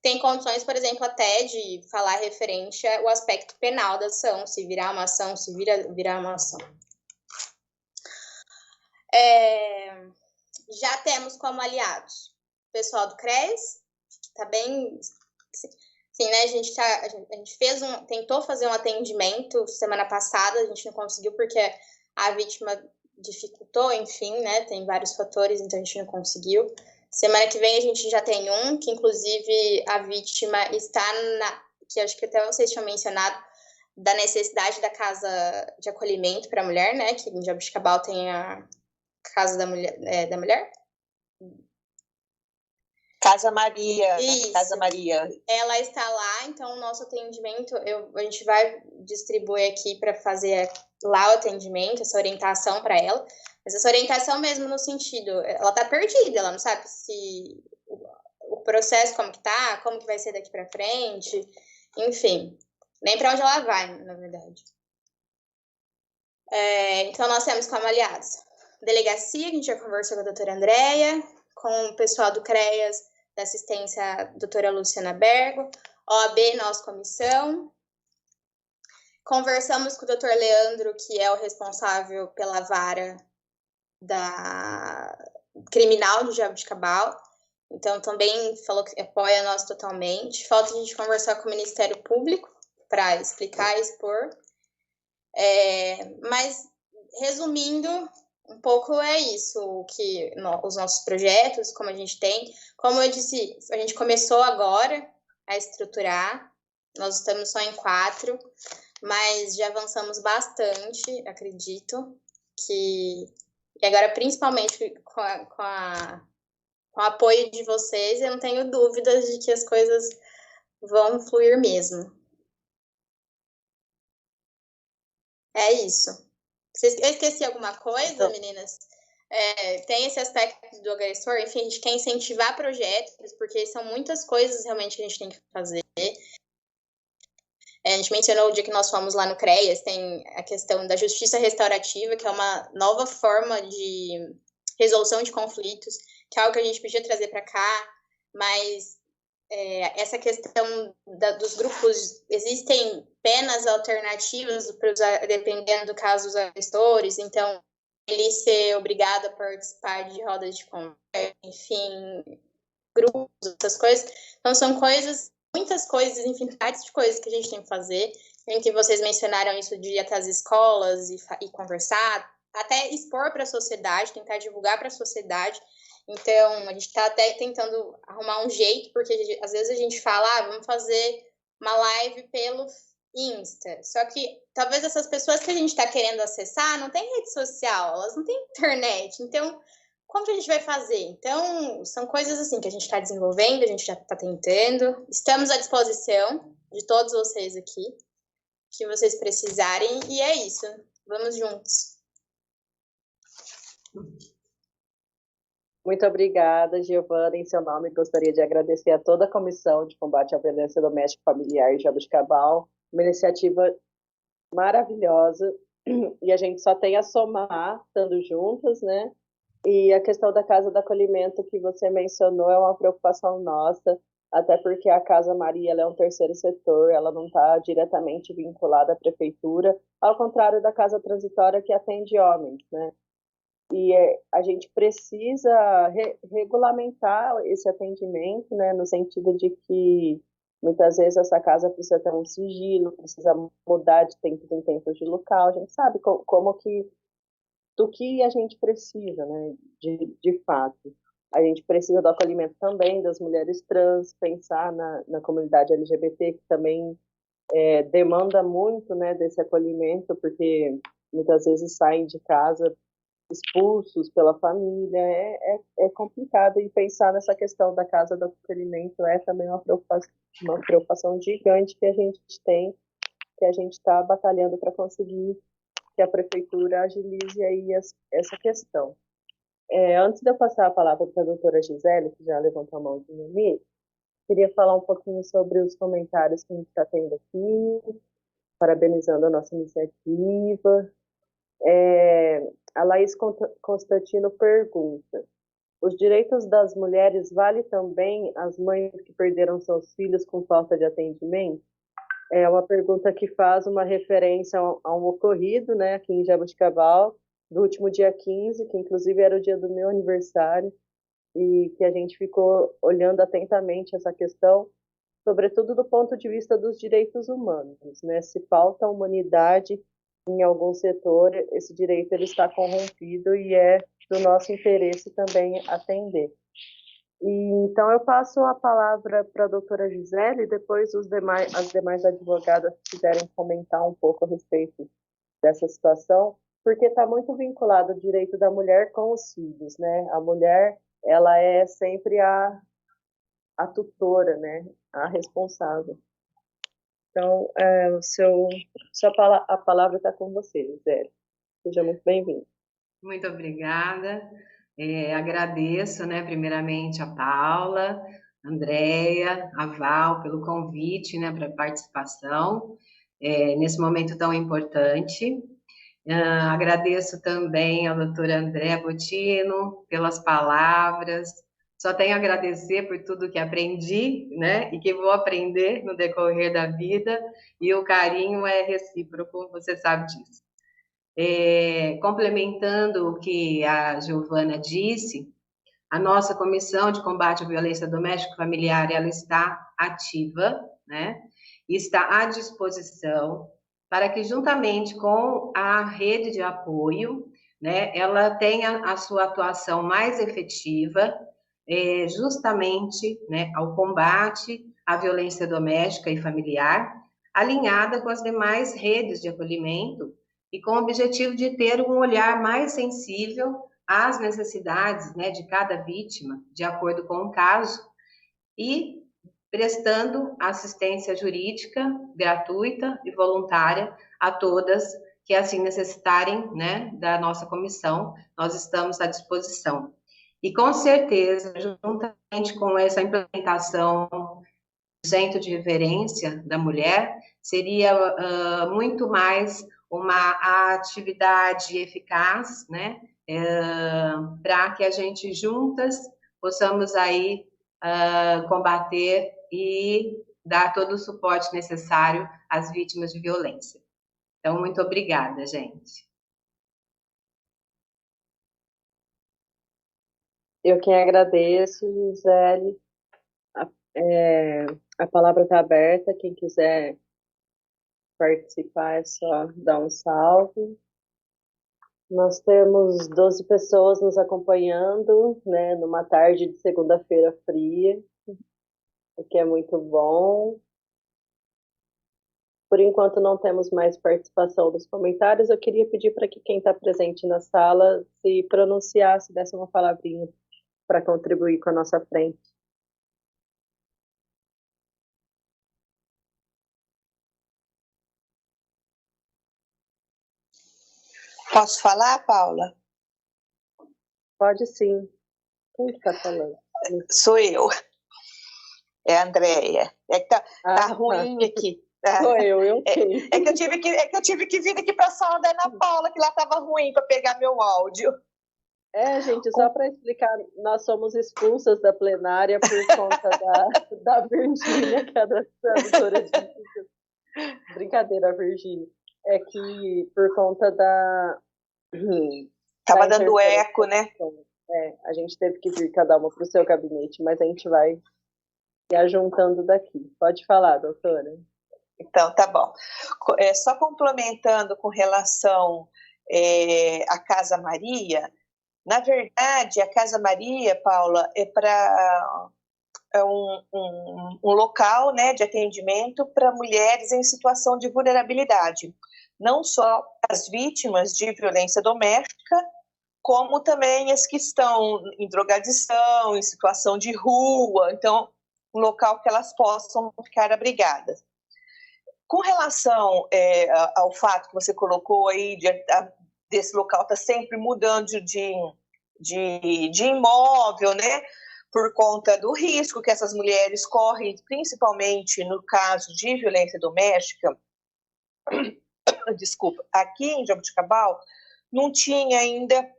E: tem condições, por exemplo, até de falar referente ao aspecto penal da ação, se virar uma ação, se virar uma ação. Já temos como aliados o pessoal do CREAS, que está bem... Sim, né, a gente tentou fazer um atendimento semana passada, a gente não conseguiu porque a vítima dificultou, enfim, né, tem vários fatores, então a gente não conseguiu. Semana que vem a gente já tem que inclusive a vítima está que acho que até vocês tinham mencionado, da necessidade da casa de acolhimento para a mulher, né, que em Jabuticabal tem a Casa da Mulher.
B: Casa Maria.
E: Isso.
B: Casa Maria.
E: Ela está lá, então o nosso atendimento, a gente vai distribuir aqui para fazer lá o atendimento, essa orientação para ela. Mas essa orientação mesmo no sentido, ela está perdida, ela não sabe se o processo como que vai ser daqui para frente, enfim, nem para onde ela vai, na verdade. Então nós temos como aliados delegacia, que a gente já conversou com a doutora Andréia, com o pessoal do CREAS, da assistência a doutora Luciana Bergo, OAB, nossa comissão. Conversamos com o doutor Leandro, que é o responsável pela vara criminal de Jabuticabal. Então, também falou que apoia nós totalmente. Falta a gente conversar com o Ministério Público para explicar e expor. Mas, resumindo, um pouco é isso, os nossos projetos, como a gente tem. Como eu disse, a gente começou agora a estruturar, nós estamos só em 4, mas já avançamos bastante, acredito, e agora, principalmente com o apoio de vocês, eu não tenho dúvidas de que as coisas vão fluir mesmo. É isso. Eu esqueci alguma coisa, meninas? Tem esse aspecto do agressor, enfim, a gente quer incentivar projetos, porque são muitas coisas realmente que a gente tem que fazer. A gente mencionou o dia que nós fomos lá no CREAS, tem a questão da justiça restaurativa, que é uma nova forma de resolução de conflitos. que é algo que a gente podia trazer para cá, mas essa questão dos grupos, existem penas alternativas, dependendo do caso dos agressores, então ele ser obrigado a participar de rodas de conversa, enfim, grupos, essas coisas. Então são coisas, muitas coisas, infinidades de coisas que a gente tem que fazer, em que vocês mencionaram isso de ir até as escolas e conversar, até expor para a sociedade, tentar divulgar para a sociedade. Então, a gente está até tentando arrumar um jeito, porque às vezes a gente fala, vamos fazer uma live pelo Insta. Só que talvez essas pessoas que a gente está querendo acessar não têm rede social, elas não têm internet. Então, como que a gente vai fazer? Então, são coisas assim que a gente está desenvolvendo, a gente já está tentando. Estamos à disposição de todos vocês aqui, que vocês precisarem. E é isso. Vamos juntos.
A: Muito obrigada, Giovana. Em seu nome, gostaria de agradecer a toda a Comissão de Combate à Violência Doméstica e Familiar de Jaboticabal, uma iniciativa maravilhosa, e a gente só tem a somar, estando juntas, né? E a questão da Casa do Acolhimento que você mencionou é uma preocupação nossa, até porque a Casa Maria ela é um terceiro setor, ela não está diretamente vinculada à prefeitura, ao contrário da Casa Transitória que atende homens, né? E a gente precisa regulamentar esse atendimento, né, no sentido de que muitas vezes essa casa precisa ter um sigilo, precisa mudar de tempos em tempos de local. A gente sabe como que, do que a gente precisa, né, de fato. A gente precisa do acolhimento também das mulheres trans, pensar na comunidade LGBT, que também demanda muito, né, desse acolhimento, porque muitas vezes saem de casa expulsos pela família, é complicado, e pensar nessa questão da Casa do Acolhimento é também uma preocupação gigante que a gente tem, que a gente está batalhando para conseguir que a prefeitura agilize aí essa questão. Antes de eu passar a palavra para a doutora Gisele, que já levantou a mãozinha ali, queria falar um pouquinho sobre os comentários que a gente está tendo aqui, parabenizando a nossa iniciativa. A Laís Constantino pergunta: os direitos das mulheres vale também as mães que perderam seus filhos com falta de atendimento? É uma pergunta que faz uma referência a um ocorrido, né, aqui em Jaboticabal, do último dia 15, que inclusive era o dia do meu aniversário, e que a gente ficou olhando atentamente essa questão, sobretudo do ponto de vista dos direitos humanos, né? Se falta humanidade em algum setor, esse direito ele está corrompido e é do nosso interesse também atender. Então, eu passo a palavra para a doutora Gisele, e depois as demais advogadas quiserem comentar um pouco a respeito dessa situação, porque está muito vinculado o direito da mulher com os filhos, né? A mulher, ela é sempre a tutora, né? A responsável. Então, a palavra está com você, Gisele. Seja muito bem-vinda.
F: Muito obrigada. Agradeço, né, primeiramente a Paula, a Andréia, a Val, pelo convite, né, para a participação nesse momento tão importante. Agradeço também ao doutor André Bottino pelas palavras. Só tenho a agradecer por tudo que aprendi, né, e que vou aprender no decorrer da vida, e o carinho é recíproco, você sabe disso. Complementando o que a Giovana disse, a nossa Comissão de Combate à Violência Doméstica e Familiar, ela está ativa, né, e está à disposição para que, juntamente com a rede de apoio, né, ela tenha a sua atuação mais efetiva, justamente, né, ao combate à violência doméstica e familiar, alinhada com as demais redes de acolhimento e com o objetivo de ter um olhar mais sensível às necessidades, né, de cada vítima, de acordo com o caso, e prestando assistência jurídica gratuita e voluntária a todas que assim necessitarem, né, da nossa comissão. Nós estamos à disposição. E, com certeza, juntamente com essa implementação do Centro de Referência da Mulher, seria muito mais uma atividade eficaz, né, para que a gente juntas possamos aí combater e dar todo o suporte necessário às vítimas de violência. Então, muito obrigada, gente.
A: Eu quem agradeço, Gisele. A palavra está aberta, quem quiser participar é só dar um salve. Nós temos 12 pessoas nos acompanhando, né, numa tarde de segunda-feira fria, o que é muito bom. Por enquanto não temos mais participação nos comentários. Eu queria pedir para que quem está presente na sala se pronunciasse, desse uma palavrinha para contribuir com a nossa frente.
B: Posso falar, Paula?
A: Pode sim. Quem está falando?
B: Sou eu. É a Andréia. É que tá ruim aqui.
A: Sou eu
B: É que eu tive que vir aqui para a sala da Ana Paula, que lá estava ruim para pegar meu áudio.
A: Gente, só para explicar, nós somos expulsas da plenária por conta da Virgínia, que é a doutora de... Brincadeira, Virgínia. É que por conta
B: Tava dando eco, né?
A: A gente teve que vir cada uma para o seu gabinete, mas a gente vai se ajuntando daqui. Pode falar, doutora.
B: Então, tá bom. Só complementando com relação à Casa Maria, na verdade, a Casa Maria, Paula, é um local, né, de atendimento para mulheres em situação de vulnerabilidade, não só as vítimas de violência doméstica, como também as que estão em drogadição, em situação de rua, então, um local que elas possam ficar abrigadas. Com relação ao fato que você colocou aí, desse local estar sempre mudando de imóvel, né, por conta do risco que essas mulheres correm, principalmente no caso de violência doméstica, desculpa, aqui em Jaboticabal, não tinha ainda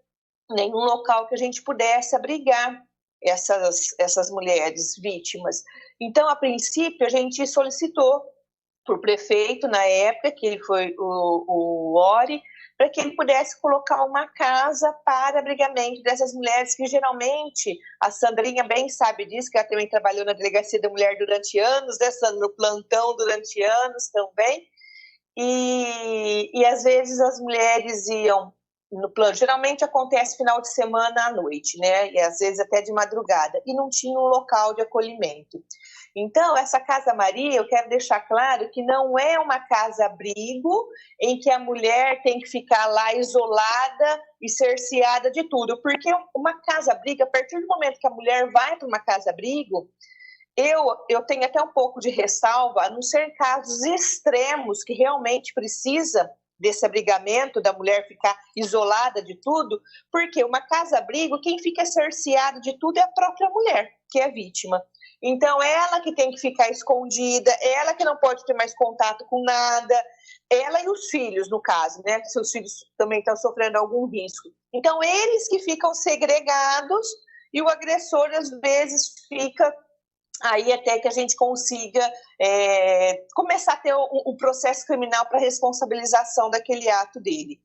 B: nenhum local que a gente pudesse abrigar essas mulheres vítimas. Então, a princípio, a gente solicitou para o prefeito, na época, que ele foi o Ori, para que ele pudesse colocar uma casa para abrigamento dessas mulheres que geralmente, a Sandrinha bem sabe disso, que ela também trabalhou na Delegacia da Mulher durante anos, no plantão durante anos também, e às vezes as mulheres iam no plano, geralmente acontece final de semana à noite, né, e às vezes até de madrugada, e não tinha um local de acolhimento. Então, essa Casa Maria, eu quero deixar claro que não é uma casa-abrigo em que a mulher tem que ficar lá isolada e cerceada de tudo, porque uma casa-abrigo, a partir do momento que a mulher vai para uma casa-abrigo, eu tenho até um pouco de ressalva, a não ser casos extremos que realmente precisa desse abrigamento, da mulher ficar isolada de tudo, porque uma casa-abrigo, quem fica cerceado de tudo é a própria mulher, que é vítima. Então, ela que tem que ficar escondida, ela que não pode ter mais contato com nada, ela e os filhos, no caso, né? Seus filhos também estão sofrendo algum risco. Então, eles que ficam segregados e o agressor, às vezes, fica aí até que a gente consiga começar a ter um processo criminal para responsabilização daquele ato dele.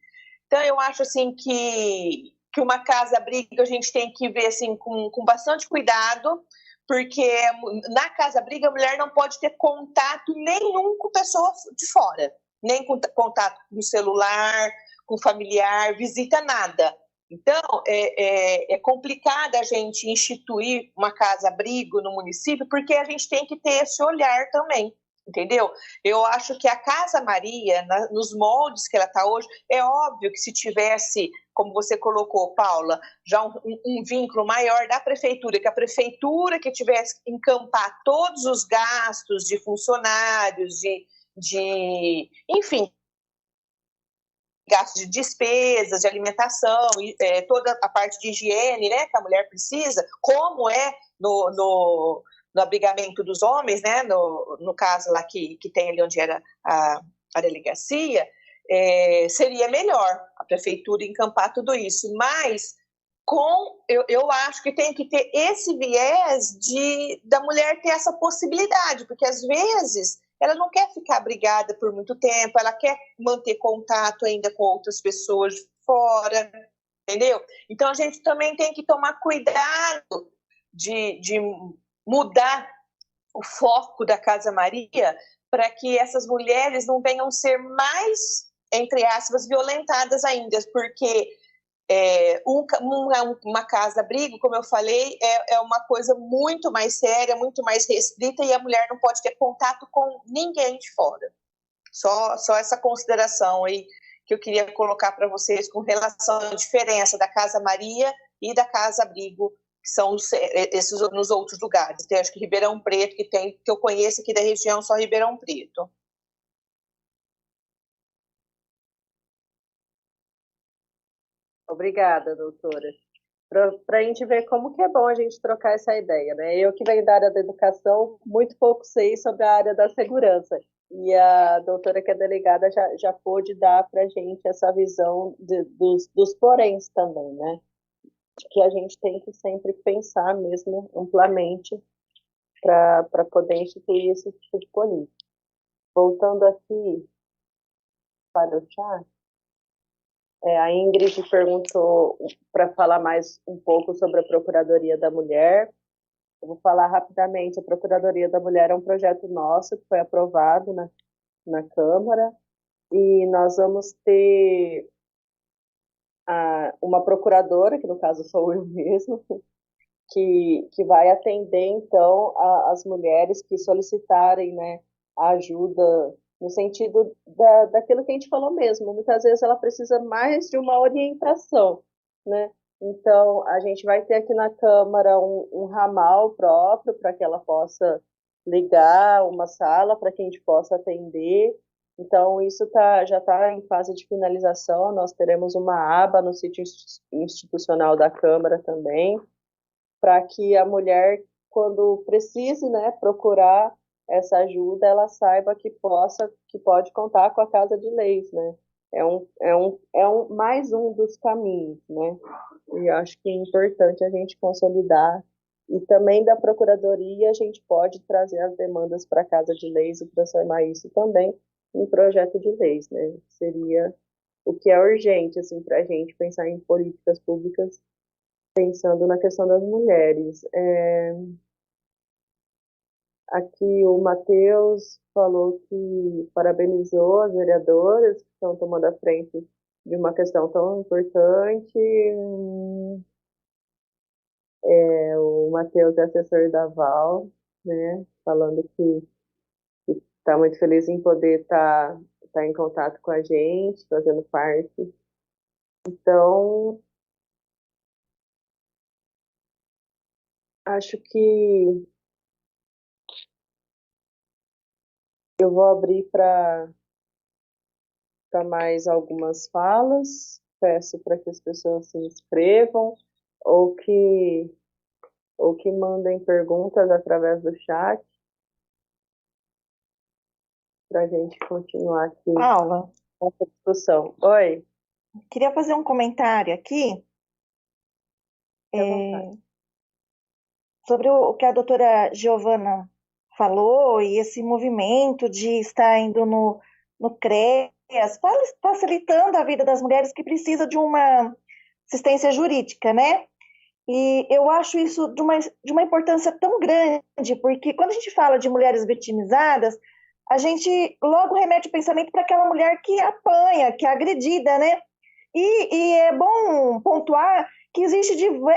B: Então, eu acho assim que uma casa-abrigo a gente tem que ver assim, com bastante cuidado, porque na casa-abrigo a mulher não pode ter contato nenhum com pessoa de fora, nem contato com celular, com familiar, visita, nada. Então, é complicado a gente instituir uma casa-abrigo no município, porque a gente tem que ter esse olhar também, entendeu? Eu acho que a Casa Maria, nos moldes que ela está hoje, é óbvio que se tivesse, como você colocou, Paula, já um vínculo maior da prefeitura, que a prefeitura que tivesse que encampar todos os gastos de funcionários, enfim, gastos de despesas, de alimentação, toda a parte de higiene, né, que a mulher precisa, como é no abrigamento dos homens, né, no caso lá que tem ali onde era a delegacia, seria melhor a prefeitura encampar tudo isso, mas eu acho que tem que ter esse viés da mulher ter essa possibilidade, porque às vezes ela não quer ficar abrigada por muito tempo, ela quer manter contato ainda com outras pessoas de fora, entendeu? Então a gente também tem que tomar cuidado de mudar o foco da Casa Maria para que essas mulheres não venham ser mais, entre aspas, violentadas ainda, porque uma casa-abrigo, como eu falei, é uma coisa muito mais séria, muito mais restrita, e a mulher não pode ter contato com ninguém de fora. Só essa consideração aí que eu queria colocar para vocês com relação à diferença da Casa Maria e da casa-abrigo, que são esses nos outros lugares. Tem, acho que Ribeirão Preto, que eu conheço aqui da região, só Ribeirão Preto.
A: Obrigada, doutora. Para a gente ver como que é bom a gente trocar essa ideia, né? Eu que venho da área da educação, muito pouco sei sobre a área da segurança. E a doutora que é delegada já pôde dar para a gente essa visão dos poréns também, né? Que a gente tem que sempre pensar mesmo amplamente para poder instituir esse tipo de política. Voltando aqui para o chat, a Ingrid perguntou para falar mais um pouco sobre a Procuradoria da Mulher. Eu vou falar rapidamente. A Procuradoria da Mulher é um projeto nosso que foi aprovado na Câmara, e nós vamos ter uma procuradora, que no caso sou eu mesmo, que vai atender, então, as mulheres que solicitarem, né, a ajuda no sentido daquilo que a gente falou mesmo. Muitas vezes ela precisa mais de uma orientação, né? Então, a gente vai ter aqui na Câmara um ramal próprio para que ela possa ligar uma sala para que a gente possa atender. Então, isso já está em fase de finalização. Nós teremos uma aba no sítio institucional da Câmara também, para que a mulher, quando precise, né, procurar essa ajuda, ela saiba que pode contar com a Casa de Leis, né? É mais um dos caminhos, né? E eu acho que é importante a gente consolidar. E também da Procuradoria a gente pode trazer as demandas para a Casa de Leis e transformar isso também em projeto de leis, né? Seria o que é urgente, assim, para a gente pensar em políticas públicas pensando na questão das mulheres. Aqui o Matheus falou que parabenizou as vereadoras que estão tomando a frente de uma questão tão importante. O Matheus é assessor da Val, né, falando que está muito feliz em poder estar em contato com a gente, fazendo parte. Então, acho que eu vou abrir para mais algumas falas. Peço para que as pessoas se inscrevam ou que mandem perguntas através do chat para a gente continuar aqui
C: Paula,
A: com essa discussão. Oi.
C: Queria fazer um comentário aqui sobre o que a doutora Giovana falou e esse movimento de estar indo no CREAS, facilitando a vida das mulheres que precisam de uma assistência jurídica, né? E eu acho isso de uma importância tão grande, porque quando a gente fala de mulheres vitimizadas, a gente logo remete o pensamento para aquela mulher que apanha, que é agredida, né? E é bom pontuar que existe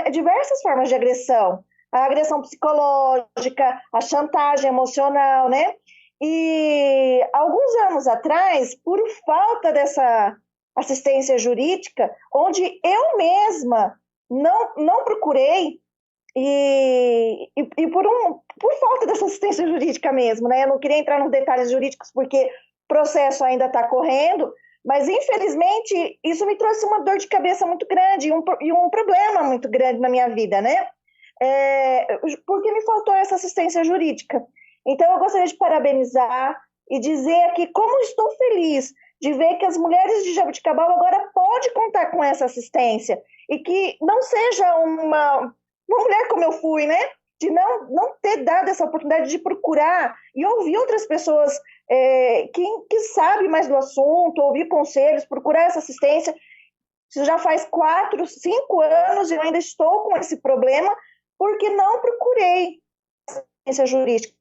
C: diversas formas de agressão. A agressão psicológica, a chantagem emocional, né? E alguns anos atrás, por falta dessa assistência jurídica, onde eu mesma não procurei, e por falta dessa assistência jurídica mesmo, né? Eu não queria entrar nos detalhes jurídicos porque o processo ainda está correndo, mas infelizmente isso me trouxe uma dor de cabeça muito grande e um problema muito grande na minha vida, né? Porque me faltou essa assistência jurídica. Então eu gostaria de parabenizar e dizer aqui como estou feliz de ver que as mulheres de Jaboticabal agora podem contar com essa assistência e que não seja uma mulher como eu fui, né? De não ter dado essa oportunidade de procurar e ouvir outras pessoas que sabem mais do assunto, ouvir conselhos, procurar essa assistência. Isso já faz 4, 5 anos e eu ainda estou com esse problema porque não procurei assistência jurídica.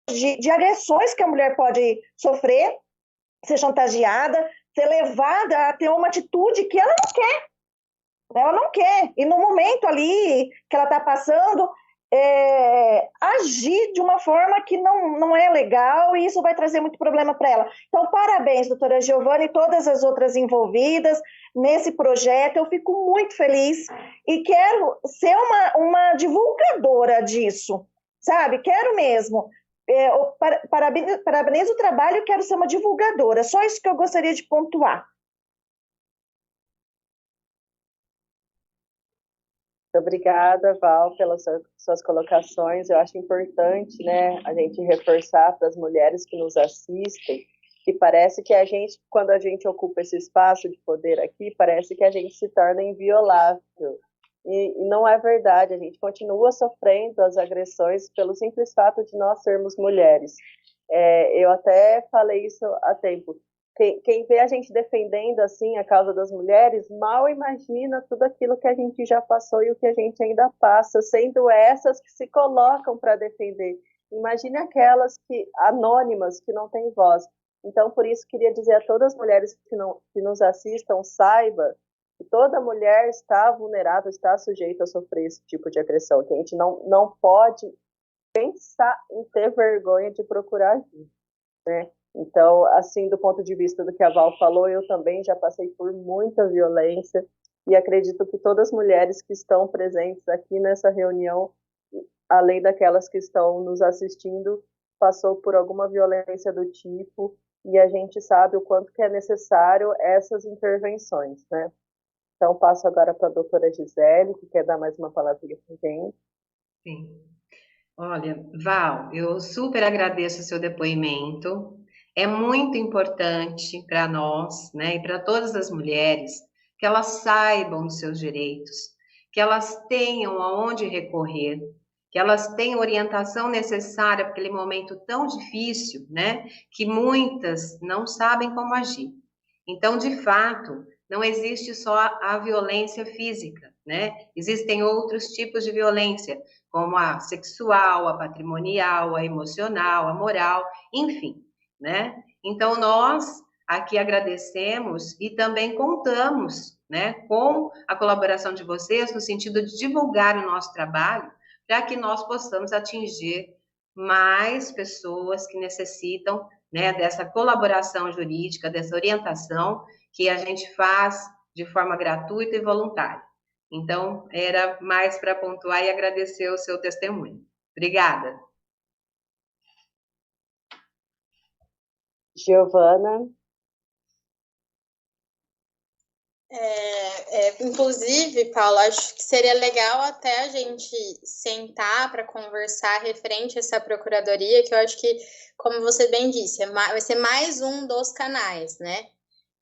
C: De agressões que a mulher pode sofrer, ser chantageada, ser levada a ter uma atitude que ela não quer. Ela não quer. E no momento ali que ela está passando, agir de uma forma que não é legal e isso vai trazer muito problema para ela. Então, parabéns, doutora Giovana e todas as outras envolvidas nesse projeto. Eu fico muito feliz e quero ser uma divulgadora disso, sabe? Quero mesmo. Parabenizo o trabalho e quero ser uma divulgadora. Só isso que eu gostaria de pontuar.
A: Obrigada, Val, pelas suas colocações. Eu acho importante, né, a gente reforçar para as mulheres que nos assistem que parece que a gente, quando a gente ocupa esse espaço de poder aqui, parece que a gente se torna inviolável. E não é verdade, a gente continua sofrendo as agressões pelo simples fato de nós sermos mulheres. Eu até falei isso há tempo. Quem vê a gente defendendo assim a causa das mulheres, mal imagina tudo aquilo que a gente já passou e o que a gente ainda passa, sendo essas que se colocam para defender. Imagine aquelas anônimas, que não têm voz. Então, por isso, queria dizer a todas as mulheres que nos assistam, saiba que toda mulher está vulnerável, está sujeita a sofrer esse tipo de agressão, que a gente não pode pensar em ter vergonha de procurar ajuda, né? Então, assim, do ponto de vista do que a Val falou, eu também já passei por muita violência e acredito que todas as mulheres que estão presentes aqui nessa reunião, além daquelas que estão nos assistindo, passou por alguma violência do tipo e a gente sabe o quanto que é necessário essas intervenções, né? Então, passo agora para a doutora Gisele, que quer dar mais uma palavrinha para a gente.
F: Sim. Olha, Val, eu super agradeço o seu depoimento. É muito importante para nós, né, e para todas as mulheres, que elas saibam dos seus direitos, que elas tenham aonde recorrer, que elas tenham orientação necessária para aquele momento tão difícil, né, que muitas não sabem como agir. Então, de fato, não existe só a violência física, né? Existem outros tipos de violência, como a sexual, a patrimonial, a emocional, a moral, enfim, né? Então, nós aqui agradecemos e também contamos, né, com a colaboração de vocês no sentido de divulgar o nosso trabalho para que nós possamos atingir mais pessoas que necessitam, né, dessa colaboração jurídica, dessa orientação que a gente faz de forma gratuita e voluntária. Então, era mais para pontuar e agradecer o seu testemunho. Obrigada.
A: Giovana.
E: Inclusive, Paulo, acho que seria legal até a gente sentar para conversar referente a essa procuradoria, que eu acho que, como você bem disse, vai ser mais um dos canais, né?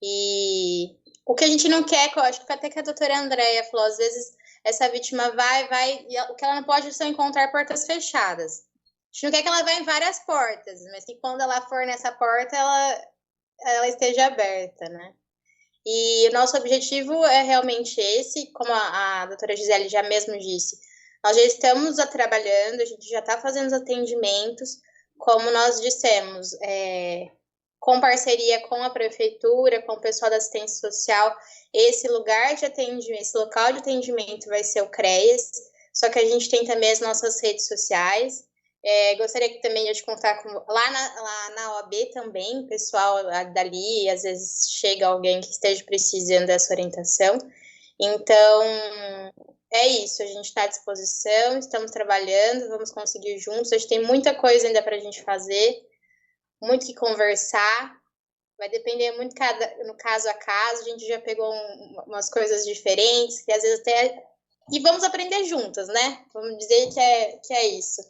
E: E o que a gente não quer, que eu acho que até que a doutora Andréia falou, às vezes essa vítima vai, e o que ela não pode são encontrar portas fechadas. A gente não quer que ela vá em várias portas, mas que quando ela for nessa porta, ela esteja aberta, né? E o nosso objetivo é realmente esse, como a doutora Gisele já mesmo disse, nós já estamos trabalhando, a gente já está fazendo os atendimentos, como nós dissemos, com parceria com a prefeitura, com o pessoal da assistência social, esse local de atendimento vai ser o CREAS, só que a gente tem também as nossas redes sociais. Gostaria também de contar com lá na OAB também, o pessoal dali, às vezes chega alguém que esteja precisando dessa orientação. Então, é isso, a gente está à disposição, estamos trabalhando, vamos conseguir juntos, a gente tem muita coisa ainda para a gente fazer, muito que conversar, vai depender muito no caso a caso, a gente já pegou umas coisas diferentes, que às vezes até... E vamos aprender juntas, né? Vamos dizer que é isso.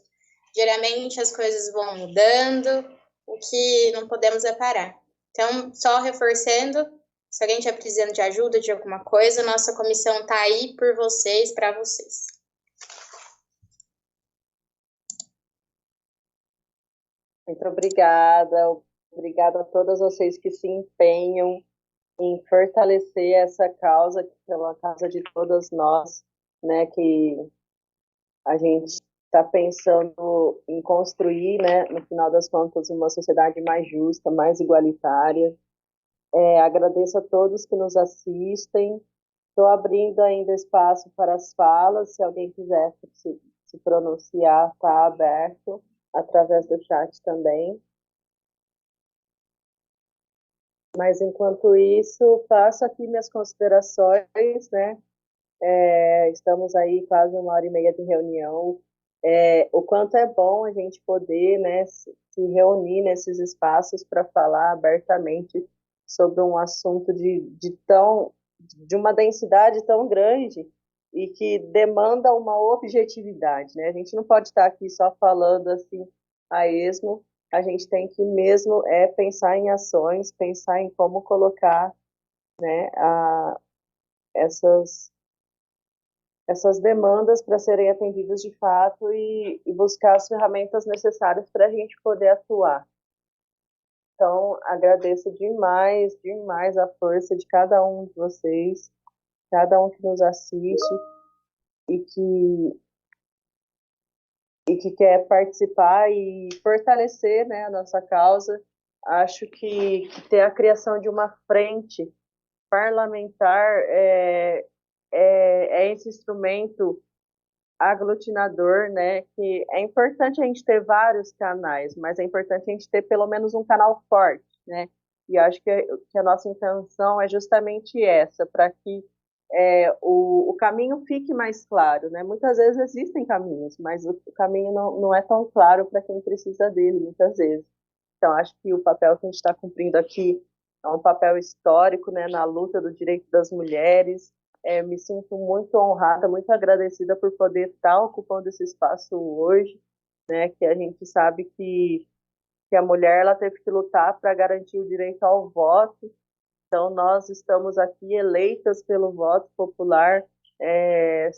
E: Geralmente as coisas vão mudando, o que não podemos é parar. Então, só reforçando, Se alguém estiver precisando de ajuda, de alguma coisa, nossa comissão está aí por vocês, para vocês.
A: Muito obrigada. Obrigada a todas vocês que se empenham em fortalecer essa causa, que é uma causa de todas nós, né, que a gente está pensando em construir, né, no final das contas, uma sociedade mais justa, mais igualitária. Agradeço a todos que nos assistem. Estou abrindo ainda espaço para as falas, se alguém quiser se pronunciar, está aberto, através do chat também. Mas, enquanto isso, faço aqui minhas considerações, né? Estamos aí quase 1h30 de reunião. O quanto é bom a gente poder, né, se reunir nesses espaços para falar abertamente sobre um assunto de uma densidade tão grande e que demanda uma objetividade, né? A gente não pode estar aqui só falando assim a esmo, a gente tem que mesmo pensar em ações, pensar em como colocar, né, essas demandas para serem atendidas de fato e buscar as ferramentas necessárias para a gente poder atuar. Então, agradeço demais, demais a força de cada um de vocês, cada um que nos assiste e que quer participar e fortalecer, né, a nossa causa. Acho que ter a criação de uma frente parlamentar é esse instrumento aglutinador, né, que é importante a gente ter vários canais, mas é importante a gente ter pelo menos um canal forte, né, e acho que a nossa intenção é justamente essa, para que o caminho fique mais claro, né, muitas vezes existem caminhos, mas o caminho não é tão claro para quem precisa dele, muitas vezes. Então, acho que o papel que a gente está cumprindo aqui é um papel histórico, né, na luta do direito das mulheres. Me sinto muito honrada, muito agradecida por poder estar ocupando esse espaço hoje, né, que a gente sabe que a mulher ela teve que lutar para garantir o direito ao voto. Então, nós estamos aqui eleitas pelo voto popular.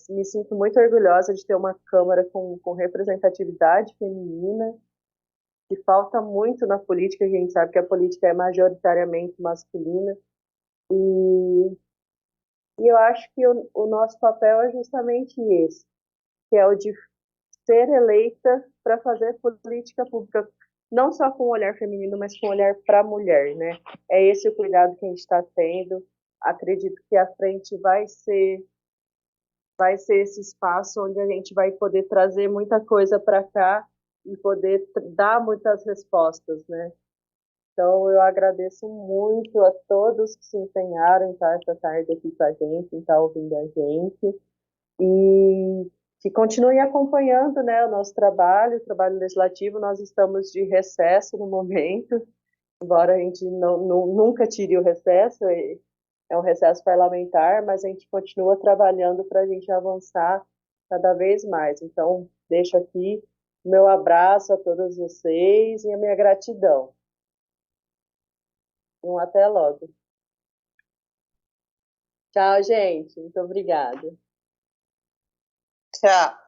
A: Me sinto muito orgulhosa de ter uma Câmara com representatividade feminina, que falta muito na política. A gente sabe que a política é majoritariamente masculina. E eu acho que o nosso papel é justamente esse, que é o de ser eleita para fazer política pública, não só com o olhar feminino, mas com o olhar para a mulher, né? É esse o cuidado que a gente está tendo. Acredito que a frente vai ser esse espaço onde a gente vai poder trazer muita coisa para cá e poder dar muitas respostas, né? Então, eu agradeço muito a todos que se empenharam em estar essa tarde aqui com a gente, em estar ouvindo a gente, e que continuem acompanhando, né, o nosso trabalho, o trabalho legislativo. Nós estamos de recesso no momento, embora a gente nunca tire o recesso, é um recesso parlamentar, mas a gente continua trabalhando para a gente avançar cada vez mais. Então, deixo aqui o meu abraço a todos vocês e a minha gratidão. Até logo. Tchau, gente. Muito obrigada.
B: Tchau.